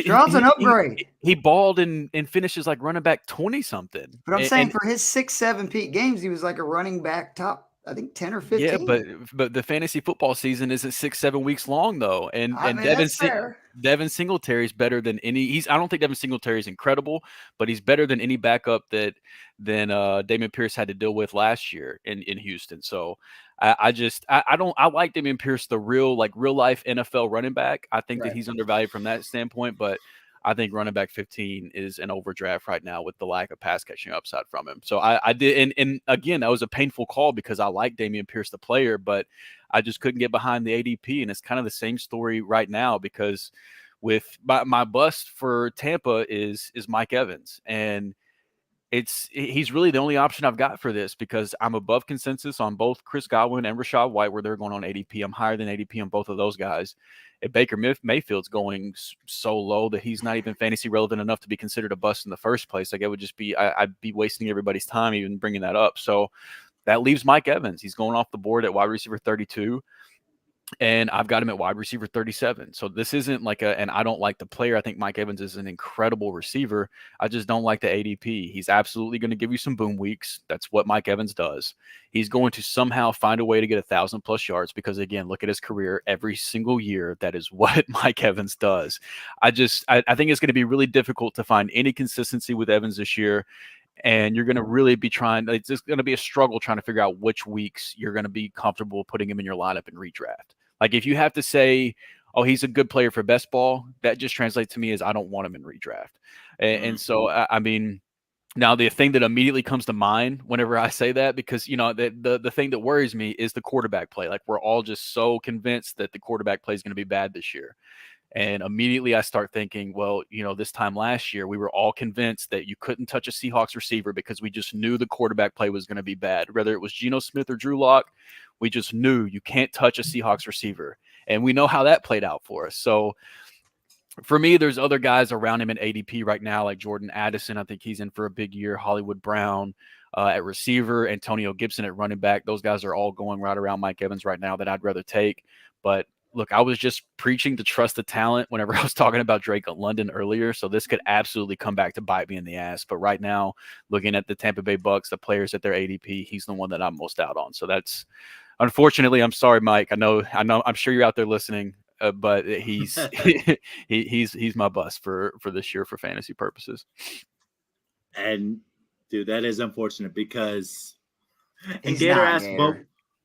John's an upgrade. He balled and finishes like running back 20 something. But I'm saying for his 6-7 peak games, he was like a running back top, I think 10 or 15. Yeah, but the fantasy football season isn't 6-7 weeks long though, and Devin Singletary's better than any. I don't think Devin Singletary is incredible, but he's better than any backup than Dameon Pierce had to deal with last year in Houston. So I like Dameon Pierce, the real life NFL running back. I think that he's undervalued from that standpoint, but I think running back 15 is an overdraft right now with the lack of pass catching upside from him. So I did, and again, that was a painful call because I like Dameon Pierce, the player, but I just couldn't get behind the ADP. And it's kind of the same story right now because with my bust for Tampa is Mike Evans. And he's really the only option I've got for this because I'm above consensus on both Chris Godwin and Rachaad White, where they're going on ADP. I'm higher than ADP on both of those guys. And Baker Mayfield's going so low that he's not even fantasy relevant enough to be considered a bust in the first place. Like, it would just be, I'd be wasting everybody's time even bringing that up. So that leaves Mike Evans. He's going off the board at wide receiver 32. And I've got him at wide receiver 37. So this isn't like and I don't like the player. I think Mike Evans is an incredible receiver. I just don't like the ADP. He's absolutely going to give you some boom weeks. That's what Mike Evans does. He's going to somehow find a way to get 1,000+ yards because, again, look at his career every single year. That is what Mike Evans does. I think it's going to be really difficult to find any consistency with Evans this year. And you're going to really be it's just going to be a struggle trying to figure out which weeks you're going to be comfortable putting him in your lineup and redraft. Like, if you have to say, oh, he's a good player for best ball, that just translates to me as I don't want him in redraft. And so, I mean, now the thing that immediately comes to mind whenever I say that, because, the thing that worries me is the quarterback play. Like, we're all just so convinced that the quarterback play is going to be bad this year. And immediately I start thinking, well, this time last year, we were all convinced that you couldn't touch a Seahawks receiver because we just knew the quarterback play was going to be bad. Whether it was Geno Smith or Drew Lock, we just knew you can't touch a Seahawks receiver. And we know how that played out for us. So for me, there's other guys around him in ADP right now, like Jordan Addison. I think he's in for a big year. Hollywood Brown at receiver, Antonio Gibson at running back. Those guys are all going right around Mike Evans right now that I'd rather take. But look, I was just preaching to trust the talent whenever I was talking about Drake London earlier. So this could absolutely come back to bite me in the ass. But right now, looking at the Tampa Bay Bucks, the players at their ADP, he's the one that I'm most out on. So that's, unfortunately, I'm sorry, Mike. I know. I'm sure you're out there listening, but he's he's my bust for this year for fantasy purposes. And dude, that is unfortunate because and Gator asked, but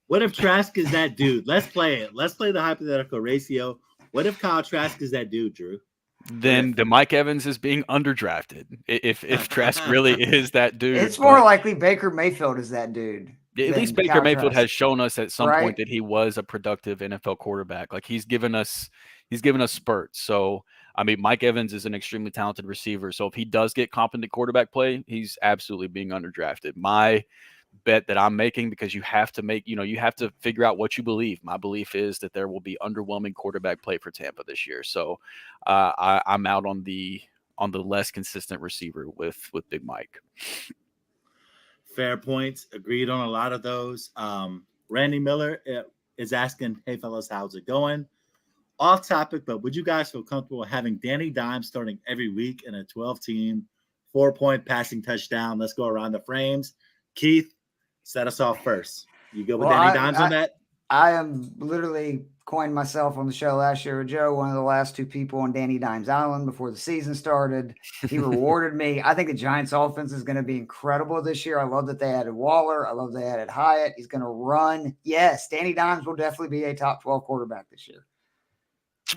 what if Trask is that dude? Let's play it. Let's play the hypothetical ratio. What if Kyle Trask is that dude, Drew? Then the Mike Evans is being underdrafted. If Trask really is that dude, it's more likely Baker Mayfield is that dude. At least Baker Mayfield has shown us at some point that he was a productive NFL quarterback. Like, he's given us spurts. So, I mean, Mike Evans is an extremely talented receiver. So if he does get competent quarterback play, he's absolutely being underdrafted. My bet that I'm making, because you have to figure out what you believe. My belief is that there will be underwhelming quarterback play for Tampa this year. So I'm out on the less consistent receiver with Big Mike. Fair points. Agreed on a lot of those. Randy Miller is asking, hey, fellas, how's it going? Off topic, but would you guys feel comfortable having Danny Dimes starting every week in a 12-team, 4-point passing touchdown? Let's go around the frames. Keith, set us off first. You go with Danny Dimes on that? I am literally coined myself on the show last year with Joe, one of the last two people on Danny Dimes Island before the season started. He rewarded me. I think the Giants offense is going to be incredible this year. I love that they added Waller. I love they added Hyatt. He's going to run. Yes, Danny Dimes will definitely be a top 12 quarterback this year.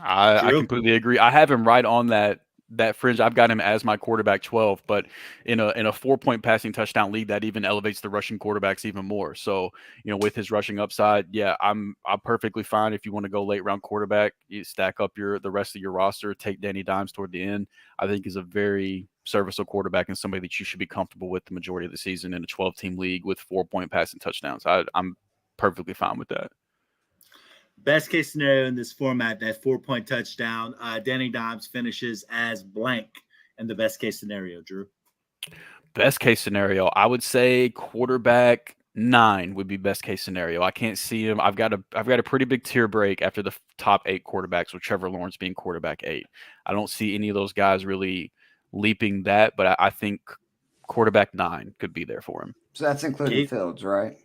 I completely agree. I have him right on that fringe. I've got him as my quarterback 12, but in a 4-point passing touchdown league, that even elevates the rushing quarterbacks even more. So, with his rushing upside, yeah, I'm perfectly fine. If you want to go late round quarterback, you stack up the rest of your roster, take Danny Dimes toward the end. I think is a very serviceable quarterback and somebody that you should be comfortable with the majority of the season in a 12-team league with 4-point passing touchdowns. I'm perfectly fine with that. Best case scenario in this format, that 4-point touchdown, Danny Dimes finishes as blank in the best case scenario, Drew. Best case scenario, I would say quarterback 9 would be best case scenario. I can't see him. I've got a pretty big tier break after the top 8 quarterbacks, with Trevor Lawrence being quarterback 8. I don't see any of those guys really leaping that, but I think quarterback 9 could be there for him. So that's including Fields, right?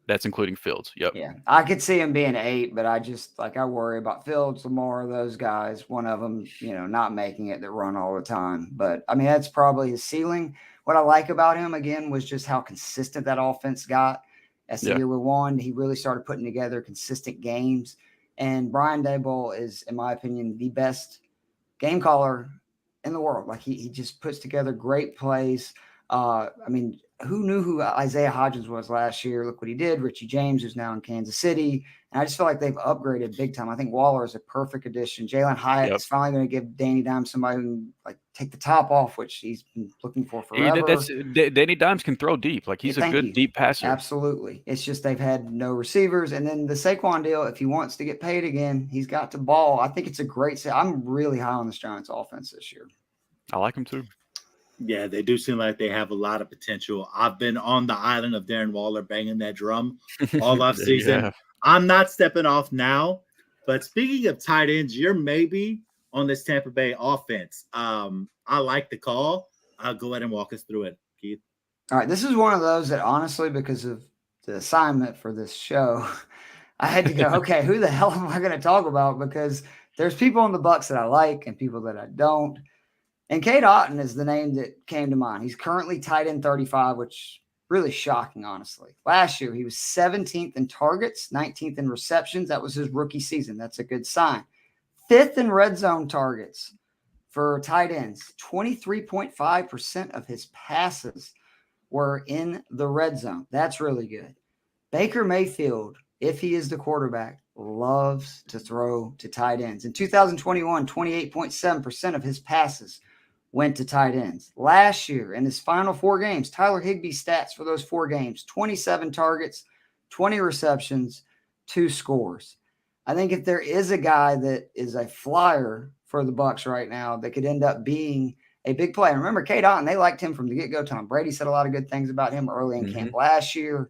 That's including Fields. Yep. Yeah. I could see him being 8, but I worry about Fields, Lamar, those guys. One of them, not making it, that run all the time. But I mean, that's probably his ceiling. What I like about him, again, was just how consistent that offense got as the year we won. He really started putting together consistent games. And Brian Daboll is, in my opinion, the best game caller in the world. Like he just puts together great plays. I mean, who knew who Isaiah Hodgins was last year? Look what he did. Richie James, who's now in Kansas City. And I just feel like they've upgraded big time. I think Waller is a perfect addition. Jalen Hyatt is finally going to give Danny Dimes somebody who can like take the top off, which he's been looking for forever. Danny Dimes can throw deep. Like he's a good deep passer. Absolutely. It's just they've had no receivers. And then the Saquon deal, if he wants to get paid again, he's got to ball. I think it's a great – I'm really high on this Giants offense this year. I like him too. Yeah, they do seem like they have a lot of potential. I've been on the island of Darren Waller banging that drum all off season. Yeah. I'm not stepping off now. But speaking of tight ends, you're maybe on this Tampa Bay offense. I like the call. I'll go ahead and walk us through it, Keith. All right, this is one of those that honestly, because of the assignment for this show, I had to go, okay, who the hell am I going to talk about? Because there's people in the Bucs that I like and people that I don't. And Cade Otton is the name that came to mind. He's currently tight end 35, which really shocking, honestly. Last year, he was 17th in targets, 19th in receptions. That was his rookie season. That's a good sign. 5th in red zone targets for tight ends. 23.5% of his passes were in the red zone. That's really good. Baker Mayfield, if he is the quarterback, loves to throw to tight ends. In 2021, 28.7% of his passes went to tight ends. Last year, in his final 4 games, Tyler Higbee's stats for those 4 games, 27 targets, 20 receptions, 2 scores. I think if there is a guy that is a flyer for the Bucs right now that could end up being a big player. Remember, Cade Otton, they liked him from the get-go. Tom Brady said a lot of good things about him early in camp last year.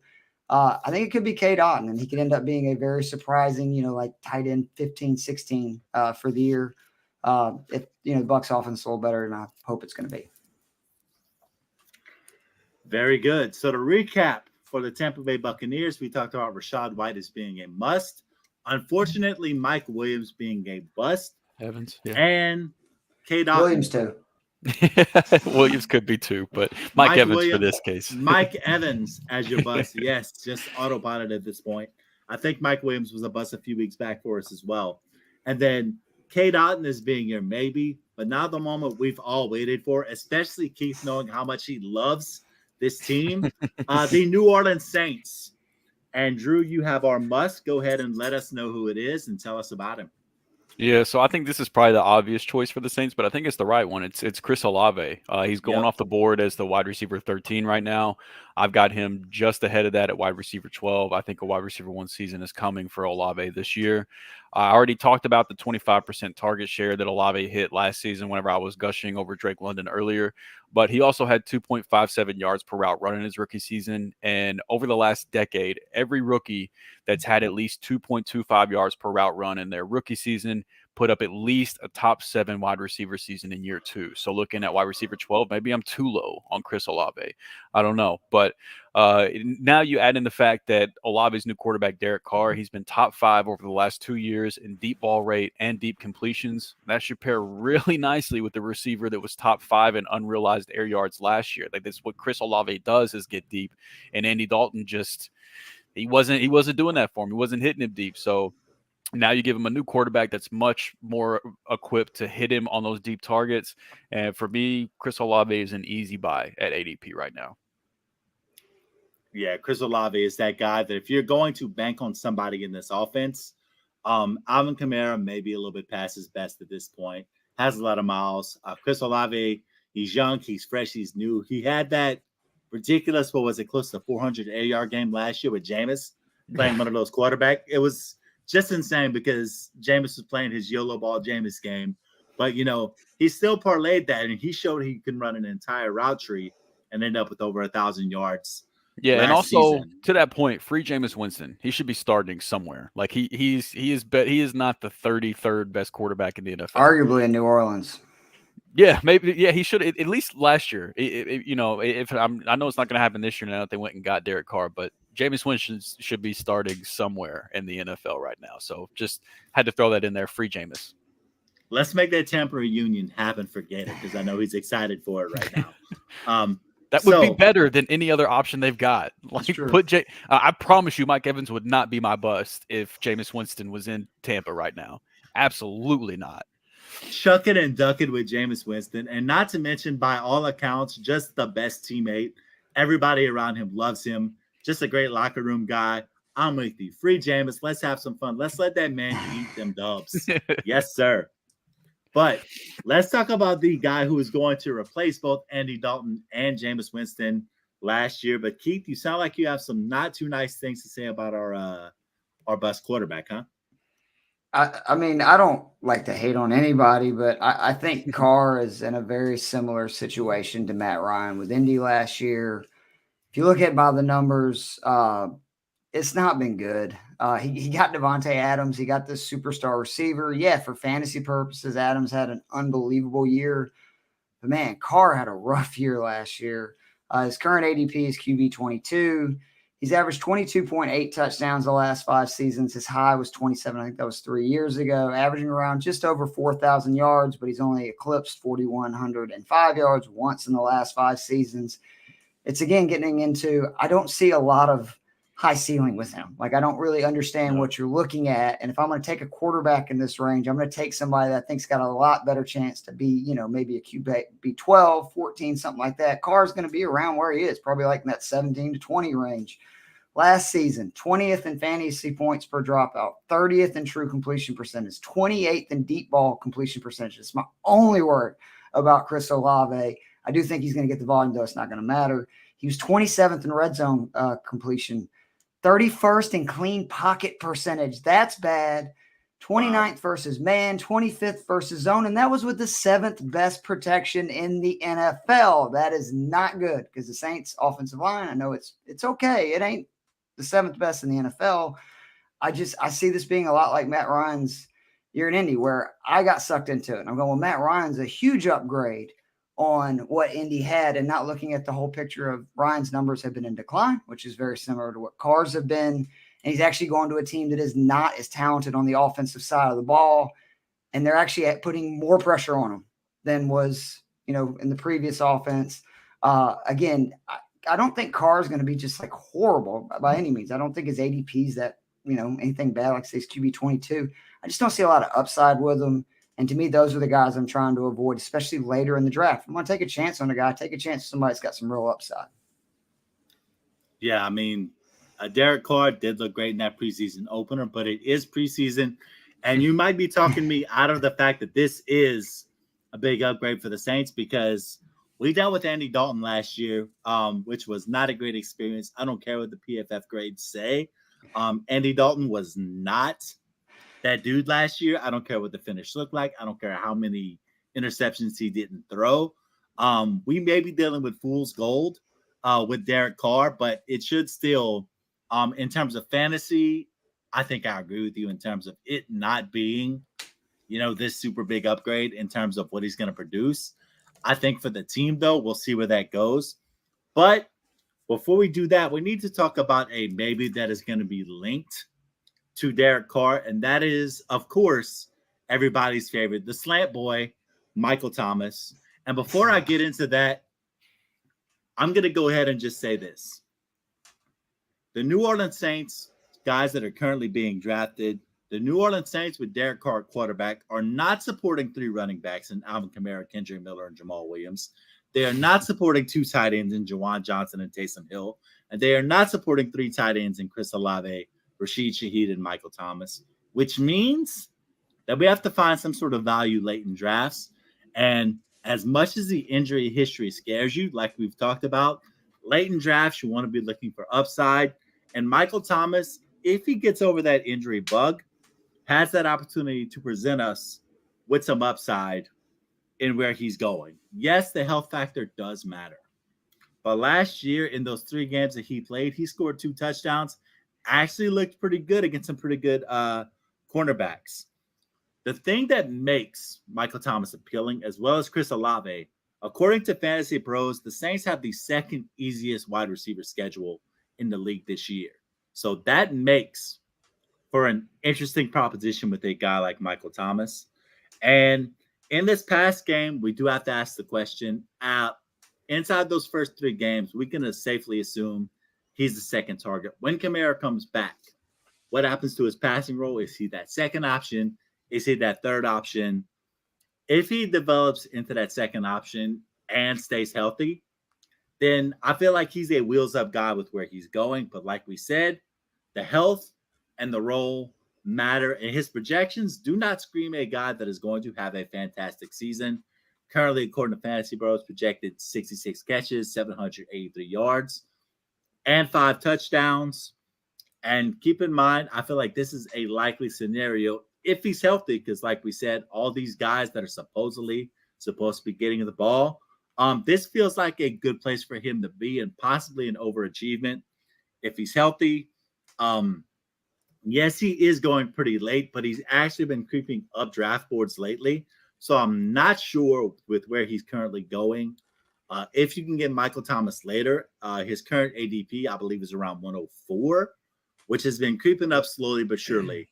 I think it could be Cade Otton, and he could end up being a very surprising, like tight end 15, 16 for the year. If the Bucs offense is a little better than I hope it's going to be. Very good. So to recap for the Tampa Bay Buccaneers, we talked about Rachaad White as being a must. Unfortunately, Mike Williams being a bust. Evans, yeah. And Cade Otton. Williams too. Williams could be too, but Mike Evans Williams, for this case. Mike Evans as your bust. Yes, just autopilot at this point. I think Mike Williams was a bust a few weeks back for us as well. And then Cade Otton is being your maybe, but now the moment we've all waited for, especially Keith knowing how much he loves this team, the New Orleans Saints. And Drew, you have our must. Go ahead and let us know who it is and tell us about him. Yeah, so I think this is probably the obvious choice for the Saints, but I think it's the right one. It's Chris Olave. He's going off the board as the wide receiver 13 right now. I've got him just ahead of that at wide receiver 12. I think a wide receiver 1 season is coming for Olave this year. I already talked about the 25% target share that Olave hit last season whenever I was gushing over Drake London earlier, but he also had 2.57 yards per route run in his rookie season. And over the last decade, every rookie that's had at least 2.25 yards per route run in their rookie season put up at least a top 7 wide receiver season in year 2. So looking at wide receiver 12, maybe I'm too low on Chris Olave. I don't know. But now you add in the fact that Olave's new quarterback, Derek Carr, he's been top 5 over the last 2 years in deep ball rate and deep completions. That should pair really nicely with the receiver that was top 5 in unrealized air yards last year. Like, that's what Chris Olave does, is get deep. And Andy Dalton he wasn't doing that for him. He wasn't hitting him deep. So now you give him a new quarterback that's much more equipped to hit him on those deep targets. And for me, Chris Olave is an easy buy at ADP right now. Yeah, Chris Olave is that guy that if you're going to bank on somebody in this offense, Alvin Kamara may be a little bit past his best at this point, has a lot of miles. Chris Olave, he's young, he's fresh, he's new. He had that ridiculous, close to 400 air-yard game last year with Jameis playing one of those quarterbacks. It was just insane because Jameis was playing his YOLO ball Jameis game. But, he still parlayed that, and he showed he can run an entire route tree and end up with over 1,000 yards. Yeah, and also to that point, free Jameis Winston. He should be starting somewhere. Like he is not the 33rd best quarterback in the NFL. Arguably in New Orleans. Yeah, maybe. Yeah, he should at least last year. I know it's not going to happen this year now that they went and got Derek Carr, but Jameis Winston should be starting somewhere in the NFL right now. So just had to throw that in there. Free Jameis. Let's make that Tampa reunion happen. Forget it, because I know he's excited for it right now. That would be better than any other option they've got. Like, I promise you, Mike Evans would not be my bust if Jameis Winston was in Tampa right now. Absolutely not. Chucking and ducking with Jameis Winston, and not to mention, by all accounts, just the best teammate. Everybody around him loves him. Just a great locker room guy. I'm with you. Free Jameis. Let's have some fun. Let's let that man eat them dubs. Yes, sir. But let's talk about the guy who is going to replace both Andy Dalton and Jameis Winston last year. But Keith, you sound like you have some not too nice things to say about our best quarterback, huh? I mean, I don't like to hate on anybody, but I think Carr is in a very similar situation to Matt Ryan with Indy last year. If you look at by the numbers, it's not been good. He got Devontae Adams. He got this superstar receiver. Yeah, for fantasy purposes, Adams had an unbelievable year. But, man, Carr had a rough year last year. His current ADP is QB 22. He's averaged 22.8 touchdowns the last 5 seasons. His high was 27. I think that was 3 years ago, averaging around just over 4,000 yards, but he's only eclipsed 4,105 yards once in the last 5 seasons. It's, again, getting into – I don't see a lot of high ceiling with him. Like, I don't really understand what you're looking at. And if I'm going to take a quarterback in this range, I'm going to take somebody that I think's got a lot better chance to be, maybe a QB 12, 14, something like that. Carr's going to be around where he is, probably like in that 17 to 20 range. Last season, 20th in fantasy points per dropout, 30th in true completion percentage, 28th in deep ball completion percentage. It's my only word about Chris Olave. I do think he's going to get the volume, though it's not going to matter. He was 27th in red zone completion, 31st in clean pocket percentage. That's bad. 29th versus man, 25th versus zone, and that was with the 7th best protection in the NFL. That is not good because the Saints' offensive line, I know it's okay. It ain't the 7th best in the NFL. I see this being a lot like Matt Ryan's year in Indy, where I got sucked into it. And I'm going, well, Matt Ryan's a huge upgrade on what Indy had, and not looking at the whole picture of Ryan's numbers have been in decline, which is very similar to what Carr's have been. And he's actually going to a team that is not as talented on the offensive side of the ball. And they're actually putting more pressure on him than was, in the previous offense. Again, I don't think Carr is going to be just like horrible by any means. I don't think his ADP is that, anything bad, like say he's QB 22. I just don't see a lot of upside with him. And to me, those are the guys I'm trying to avoid, especially later in the draft. I'm going to take a chance on a guy, take a chance on somebody that's got some real upside. Yeah, I mean, Derek Carr did look great in that preseason opener, but it is preseason. And you might be talking me out of the fact that this is a big upgrade for the Saints, because we dealt with Andy Dalton last year, which was not a great experience. I don't care what the PFF grades say. Andy Dalton was not that dude last year. I don't care what the finish looked like. I don't care how many interceptions he didn't throw. We may be dealing with fool's gold with Derek Carr, but it should still, in terms of fantasy, I think I agree with you in terms of it not being, this super big upgrade in terms of what he's going to produce. I think for the team, though, we'll see where that goes. But before we do that, we need to talk about a maybe that is going to be linked to Derek Carr, and that is, of course, everybody's favorite, the slant boy, Michael Thomas. And before I get into that, I'm going to go ahead and just say this. The New Orleans Saints, guys that are currently being drafted, the New Orleans Saints with Derek Carr quarterback are not supporting 3 running backs in Alvin Kamara, Kendrick Miller, and Jamal Williams. They are not supporting 2 tight ends in Juwan Johnson and Taysom Hill. And they are not supporting 3 tight ends in Chris Olave, Rashid Shaheed, and Michael Thomas, which means that we have to find some sort of value late in drafts. And as much as the injury history scares you, like we've talked about, late in drafts, you want to be looking for upside. And Michael Thomas, if he gets over that injury bug, has that opportunity to present us with some upside in where he's going. Yes, the health factor does matter. But last year, in those 3 games that he played, he scored 2 touchdowns. Actually looked pretty good against some pretty good cornerbacks. The thing that makes Michael Thomas appealing, as well as Chris Olave, according to Fantasy Pros, the Saints have the 2nd easiest wide receiver schedule in the league this year. So that makes for an interesting proposition with a guy like Michael Thomas. And in this past game, we do have to ask the question, inside those first 3 games, we can safely assume he's the 2nd target. When Kamara comes back, what happens to his passing role? Is he that 2nd option? Is he that 3rd option? If he develops into that second option and stays healthy, then I feel like he's a wheels up guy with where he's going. But like we said, the health and the role matter, and his projections do not scream a guy that is going to have a fantastic season. Currently, according to Fantasy Bros, projected 66 catches, 783 yards, and 5 touchdowns. And keep in mind, I feel like this is a likely scenario if he's healthy, because like we said, all these guys that are supposedly supposed to be getting the ball, this feels like a good place for him to be and possibly an overachievement if he's healthy. Yes, he is going pretty late, but he's actually been creeping up draft boards lately. So I'm not sure with where he's currently going. If you can get Michael Thomas later, his current ADP, I believe, is around 104, which has been creeping up slowly but surely.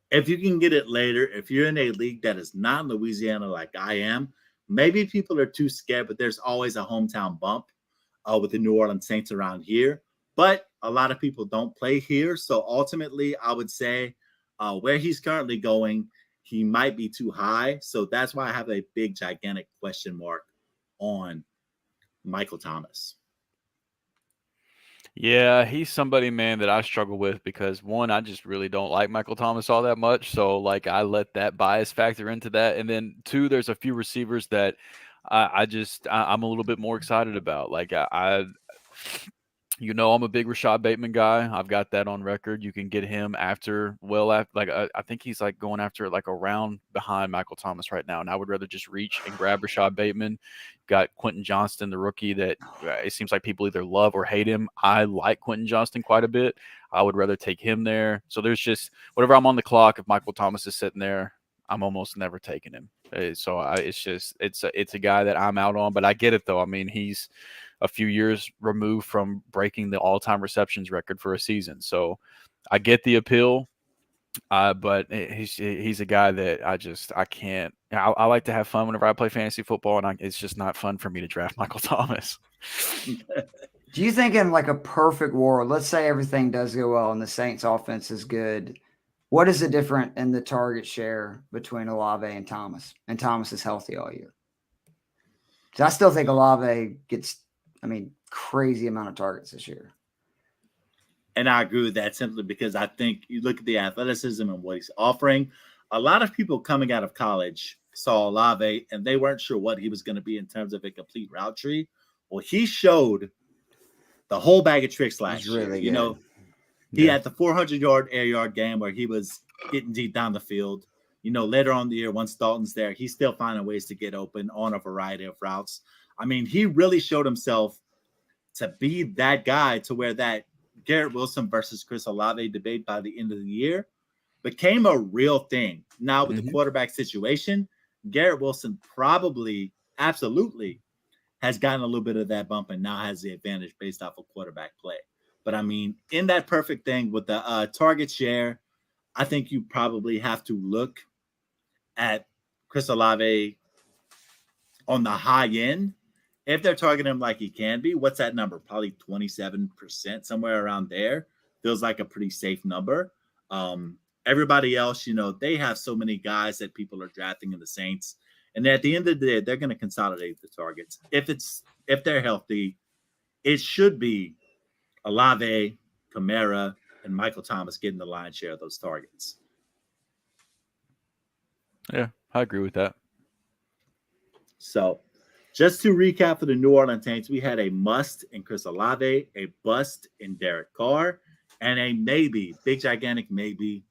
If you can get it later, if you're in a league that is not in Louisiana like I am, maybe people are too scared, but there's always a hometown bump with the New Orleans Saints around here. But a lot of people don't play here. So ultimately, I would say where he's currently going, he might be too high. So that's why I have a big, gigantic question mark on Michael Thomas. Yeah, he's somebody, man, that I struggle with because one, I just really don't like Michael Thomas all that much. So like I let that bias factor into that. And then two, there's a few receivers that I'm a little bit more excited about. Like I'm a big Rashad Bateman guy. I've got that on record. You can get him I think he's like going after like a round behind Michael Thomas right now. And I would rather just reach and grab Rashad Bateman. Got Quentin Johnston, the rookie that it seems like people either love or hate him. I like Quentin Johnston quite a bit. I would rather take him there. So there's just whatever I'm on the clock. If Michael Thomas is sitting there, I'm almost never taking him. It's a guy that I'm out on, but I get it though. I mean, he's a few years removed from breaking the all-time receptions record for a season. So I get the appeal, but he's a guy that I can't. I like to have fun whenever I play fantasy football, and it's just not fun for me to draft Michael Thomas. Do you think in like a perfect world, let's say everything does go well and the Saints offense is good, what is the difference in the target share between Olave and Thomas? And Thomas is healthy all year. So I still think Olave gets, crazy amount of targets this year. And I agree with that simply because I think you look at the athleticism and what he's offering. A lot of people coming out of college saw Olave and they weren't sure what he was going to be in terms of a complete route tree. Well, he showed the whole bag of tricks last year. Really He had the 400-yard air yard game where he was getting deep down the field. Later on in the year, once Dalton's there, he's still finding ways to get open on a variety of routes. He really showed himself to be that guy to where that Garrett Wilson versus Chris Olave debate by the end of the year became a real thing. Now with the quarterback situation, Garrett Wilson absolutely has gotten a little bit of that bump and now has the advantage based off of quarterback play. But in that perfect thing with the target share, I think you probably have to look at Chris Olave on the high end. If they're targeting him like he can be, what's that number? Probably 27%, somewhere around there. Feels like a pretty safe number. Everybody else, they have so many guys that people are drafting in the Saints. And at the end of the day, they're going to consolidate the targets. If they're healthy, it should be Olave, Kamara, and Michael Thomas getting the lion's share of those targets. Yeah, I agree with that. So just to recap for the New Orleans Saints, we had a must in Chris Olave, a bust in Derek Carr, and a maybe, big gigantic maybe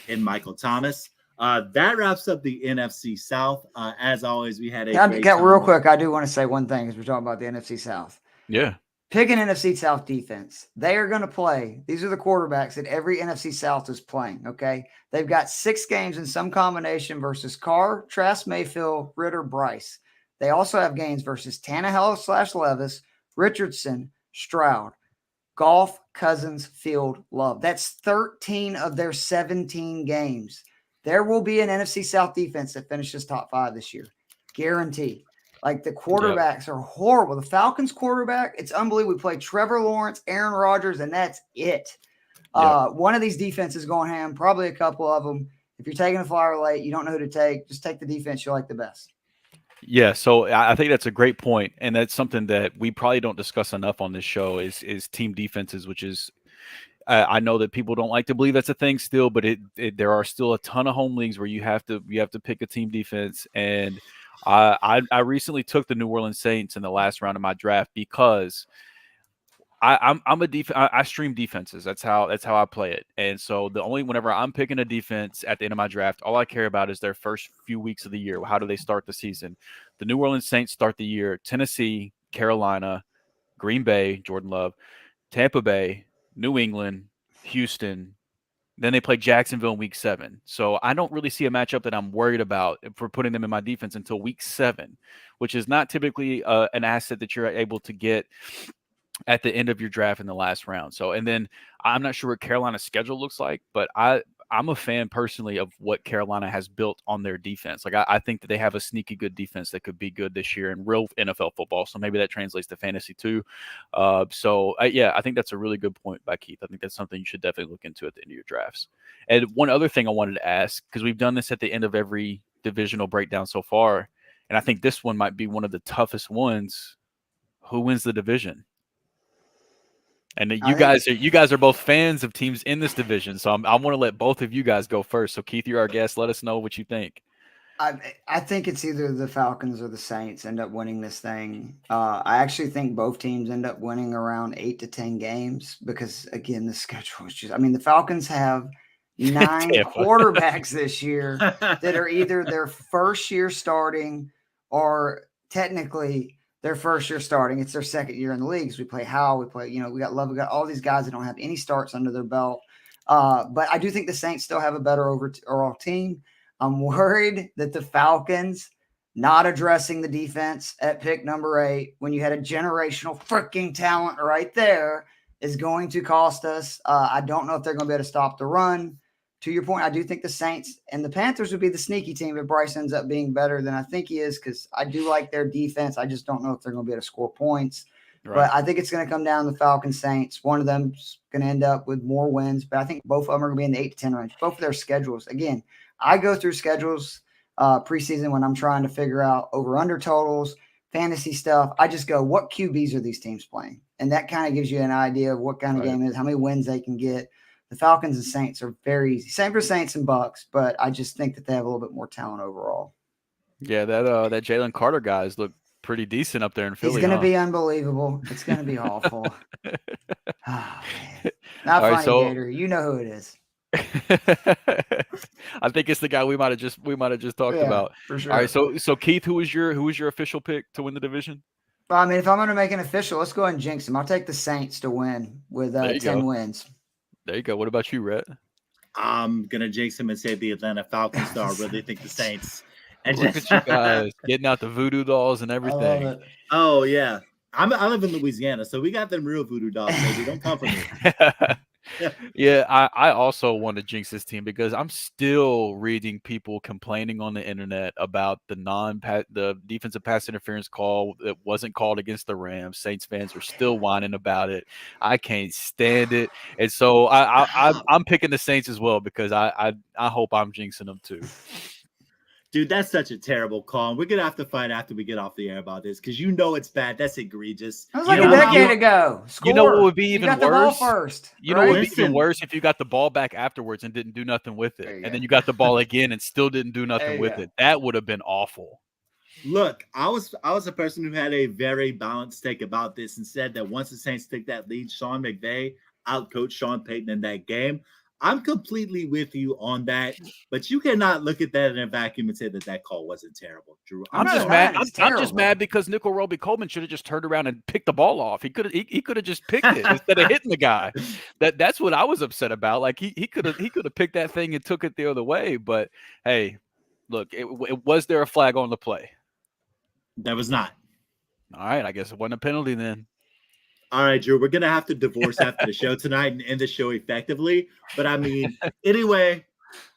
in Michael Thomas. That wraps up the NFC South. As always, we had real quick, I do want to say one thing as we're talking about the NFC South. Yeah. Pick an NFC South defense. They are going to play. These are the quarterbacks that every NFC South is playing, okay? They've got 6 games in some combination versus Carr, Trask Mayfield, Ritter, Bryce. They also have games versus Tannehill / Levis, Richardson, Stroud, Goff, Cousins, Field, Love. That's 13 of their 17 games. There will be an NFC South defense that finishes top 5 this year. Guaranteed. Like the quarterbacks are horrible. The Falcons quarterback, it's unbelievable. We play Trevor Lawrence, Aaron Rodgers, and that's it. One of these defenses going ham, probably a couple of them. If you're taking a flyer late, you don't know who to take, just take the defense you like the best. Yeah, so I think that's a great point, and that's something that we probably don't discuss enough on this show is team defenses, which is I know that people don't like to believe that's a thing still, but there are still a ton of home leagues where you have to pick a team defense, and I recently took the New Orleans Saints in the last round of my draft because I'm I stream defenses. That's how I play it. And so whenever I'm picking a defense at the end of my draft, all I care about is their first few weeks of the year. How do they start the season? The New Orleans Saints start the year Tennessee, Carolina, Green Bay, Jordan Love, Tampa Bay, New England, Houston. Then they play Jacksonville in week 7. So I don't really see a matchup that I'm worried about for putting them in my defense until week 7, which is not typically an asset that you're able to get at the end of your draft in the last round. So, and then I'm not sure what Carolina's schedule looks like, but I'm a fan personally of what Carolina has built on their defense. Like I think that they have a sneaky good defense that could be good this year in real NFL football. So maybe that translates to fantasy too. Yeah, I think that's a really good point by Keith. I think that's something you should definitely look into at the end of your drafts. And one other thing I wanted to ask, because we've done this at the end of every divisional breakdown so far, and I think this one might be one of the toughest ones. Who wins the division? And you guys are both fans of teams in this division, so I want to let both of you guys go first. So Keith, you're our guest. Let us know what you think. I think it's either the Falcons or the Saints end up winning this thing. I actually think both teams end up winning around 8 to 10 games because, again, the schedule is just – I mean, the Falcons have 9 quarterbacks this year that are either their first year starting or technically – their first year starting. It's their second year in the leagues. We play Howell. We play, we got Love. We got all these guys that don't have any starts under their belt. But I do think the Saints still have a better overall team. I'm worried that the Falcons not addressing the defense at pick number 8 when you had a generational freaking talent right there is going to cost us. I don't know if they're going to be able to stop the run. To your point, I do think the Saints and the Panthers would be the sneaky team if Bryce ends up being better than I think he is because I do like their defense. I just don't know if they're going to be able to score points. Right. But I think it's going to come down to the Falcons Saints. One of them's going to end up with more wins, but I think both of them are going to be in the 8 to 10 range. Both of their schedules. Again, I go through schedules preseason when I'm trying to figure out over-under totals, fantasy stuff. I just go, what QBs are these teams playing? And that kind of gives you an idea of what kind of game it is, how many wins they can get. The Falcons and Saints are very easy. Same for Saints and Bucks, but I just think that they have a little bit more talent overall. Yeah, that Jalen Carter guys look pretty decent up there in Philly. He's going to be unbelievable. It's going to be awful. Oh, man. Not All funny, right, so, Gator. You know who it is. I think it's the guy we might have just talked about. For sure. All right, so Keith, who was your official pick to win the division? Well, I mean, if I'm going to make an official, let's go ahead and jinx him. I'll take the Saints to win with 10 wins. There you go. What about you, Rhett? I'm gonna jinx him and say the Atlanta Falcons. So I really think the Saints. And look at you guys getting out the voodoo dolls and everything. Oh yeah, I live in Louisiana, so we got them real voodoo dolls. Baby, don't come for me. Yeah, I also want to jinx this team because I'm still reading people complaining on the internet about the defensive pass interference call that wasn't called against the Rams. Saints fans are still whining about it. I can't stand it, and so I'm picking the Saints as well because I hope I'm jinxing them too. Dude, that's such a terrible call. And we're going to have to fight after we get off the air about this because it's bad. That's egregious. That was like a decade ago. Score. You know what would be even worse? The ball first, you know what would be even worse if you got the ball back afterwards and didn't do nothing with it. And then you got the ball again and still didn't do nothing with it. That would have been awful. Look, I was a person who had a very balanced take about this and said that once the Saints took that lead, Sean McVay outcoached Sean Payton in that game. I'm completely with you on that, but you cannot look at that in a vacuum and say that call wasn't terrible, Drew. I'm just mad. I'm just mad because Nickel Roby Coleman should have just turned around and picked the ball off. He could have just picked it instead of hitting the guy. That's what I was upset about. Like he could have picked that thing and took it the other way. But hey, look, was there a flag on the play? There was not. All right, I guess it wasn't a penalty then. All right, Drew, we're going to have to divorce after the show tonight and end the show effectively. But I mean, anyway,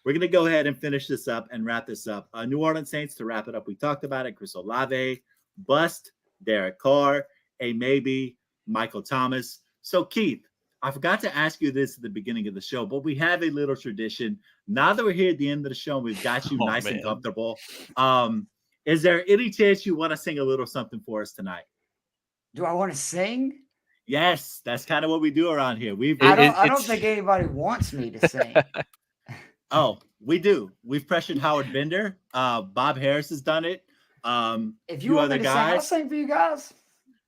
we're going to go ahead and finish this up and wrap this up. New Orleans Saints, to wrap it up, we talked about it. Chris Olave, bust, Derek Carr, a maybe, Michael Thomas. So, Keith, I forgot to ask you this at the beginning of the show, but we have a little tradition. Now that we're here at the end of the show, and we've got you Oh, nice and man. comfortable. Is there any chance you want to sing a little something for us tonight? Do I want to sing? Yes, that's kind of what we do around here. I don't think anybody wants me to sing. Oh, we do. We've pressured Howard Bender. Bob Harris has done it. If you want me to sing, I'll sing for you guys.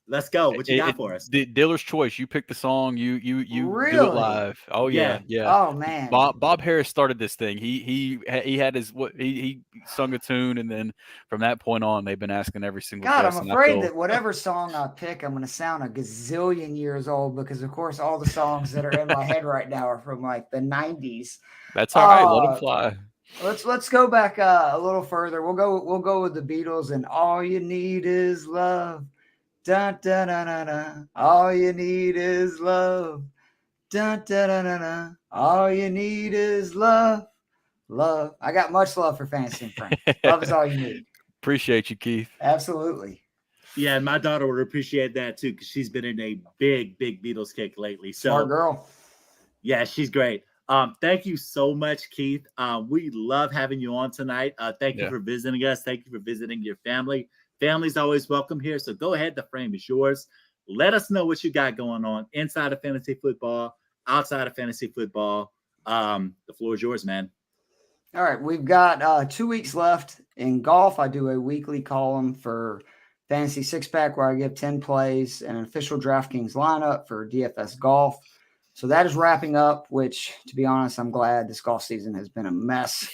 Let's go. What you got for us? The dealer's choice. You pick the song. You do Really? it live. Oh yeah. Oh man. Bob Harris started this thing. He had his he sung a tune, and then from that point on, they've been asking every single. God, guest, I'm afraid that whatever song I pick, I'm going to sound a gazillion years old because, of course, all the songs that are in my head right now are from like the '90s. That's all right. Let them fly. Let's go back a little further. We'll go with the Beatles and "All You Need Is Love." Dun, dun, dun, dun, dun. All you need is love. Dun, dun, dun, dun, dun. All you need is love. Love. I got much love for Fantasy and Friends. Love is all you need. Appreciate you, Keith. Absolutely. Yeah, and my daughter would appreciate that too because she's been in a big Beatles kick lately. So, smart girl. Yeah, she's great. Thank you so much, Keith. We love having you on tonight. Thank you for visiting us. Thank you for visiting your family. Family's always welcome here. So go ahead. The frame is yours. Let us know what you got going on inside of fantasy football, outside of fantasy football. The floor is yours, man. All right. We've got 2 weeks left in golf. I do a weekly column for Fantasy Six Pack where I give 10 plays and an official DraftKings lineup for DFS golf. So that is wrapping up, which, to be honest, I'm glad this golf season has been a mess.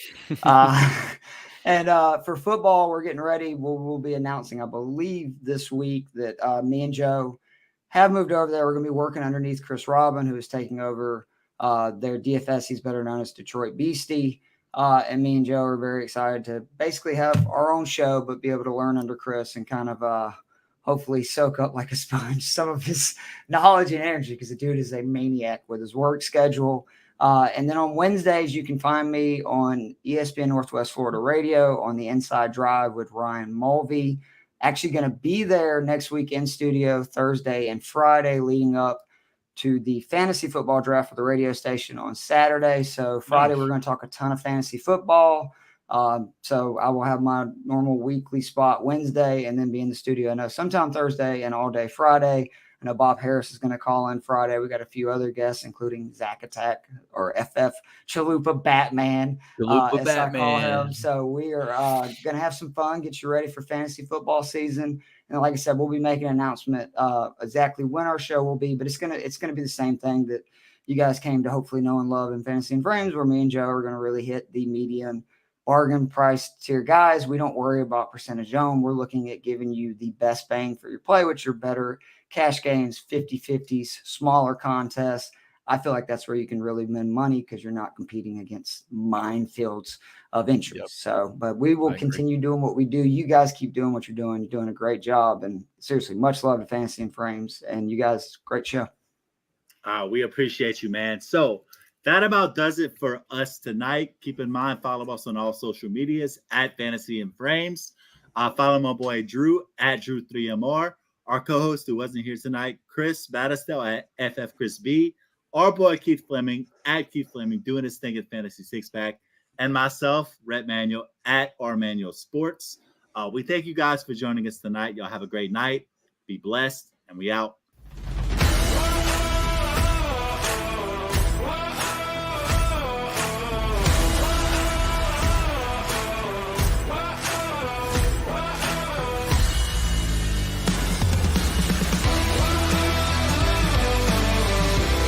And for football, we're getting ready. We'll be announcing, I believe, this week that me and Joe have moved over there. We're going to be working underneath Chris Robin, who is taking over their DFS. He's better known as Detroit Beastie. And me and Joe are very excited to basically have our own show, but be able to learn under Chris and kind of hopefully soak up like a sponge some of his knowledge and energy because the dude is a maniac with his work schedule. And then on Wednesdays, you can find me on ESPN Northwest Florida Radio on the Inside Drive with Ryan Mulvey. Actually going to be there next week in studio Thursday and Friday leading up to the fantasy football draft for the radio station on Saturday. So Friday, we're going to talk a ton of fantasy football. So I will have my normal weekly spot Wednesday and then be in the studio. I know sometime Thursday and all day Friday. I know Bob Harris is going to call in Friday. We got a few other guests, including Zach Attack or FF Chalupa Batman. As I call him. So we are going to have some fun, get you ready for fantasy football season. And like I said, we'll be making an announcement exactly when our show will be, but it's gonna be the same thing that you guys came to hopefully know and love in Fantasy and Frames, where me and Joe are going to really hit the median bargain price tier guys. We don't worry about percentage owned. We're looking at giving you the best bang for your play, which are better cash games, 50-50s, smaller contests. I feel like that's where you can really win money because you're not competing against minefields of entries. Yep. So, but we will continue doing what we do. You guys keep doing what you're doing. You're doing a great job. And seriously, much love to Fantasy and Frames. And you guys, great show. We appreciate you, man. So that about does it for us tonight. Keep in mind, follow us on all social medias at Fantasy and Frames. Follow my boy Drew at Drew3MR. Our co-host who wasn't here tonight, Chris Battistel at FFChrisB. Our boy Keith Flemming at Keith Flemming doing his thing at Fantasy Six Pack. And myself, Rhett Manuel at R Manuel Sports. We thank you guys for joining us tonight. Y'all have a great night. Be blessed, and we out.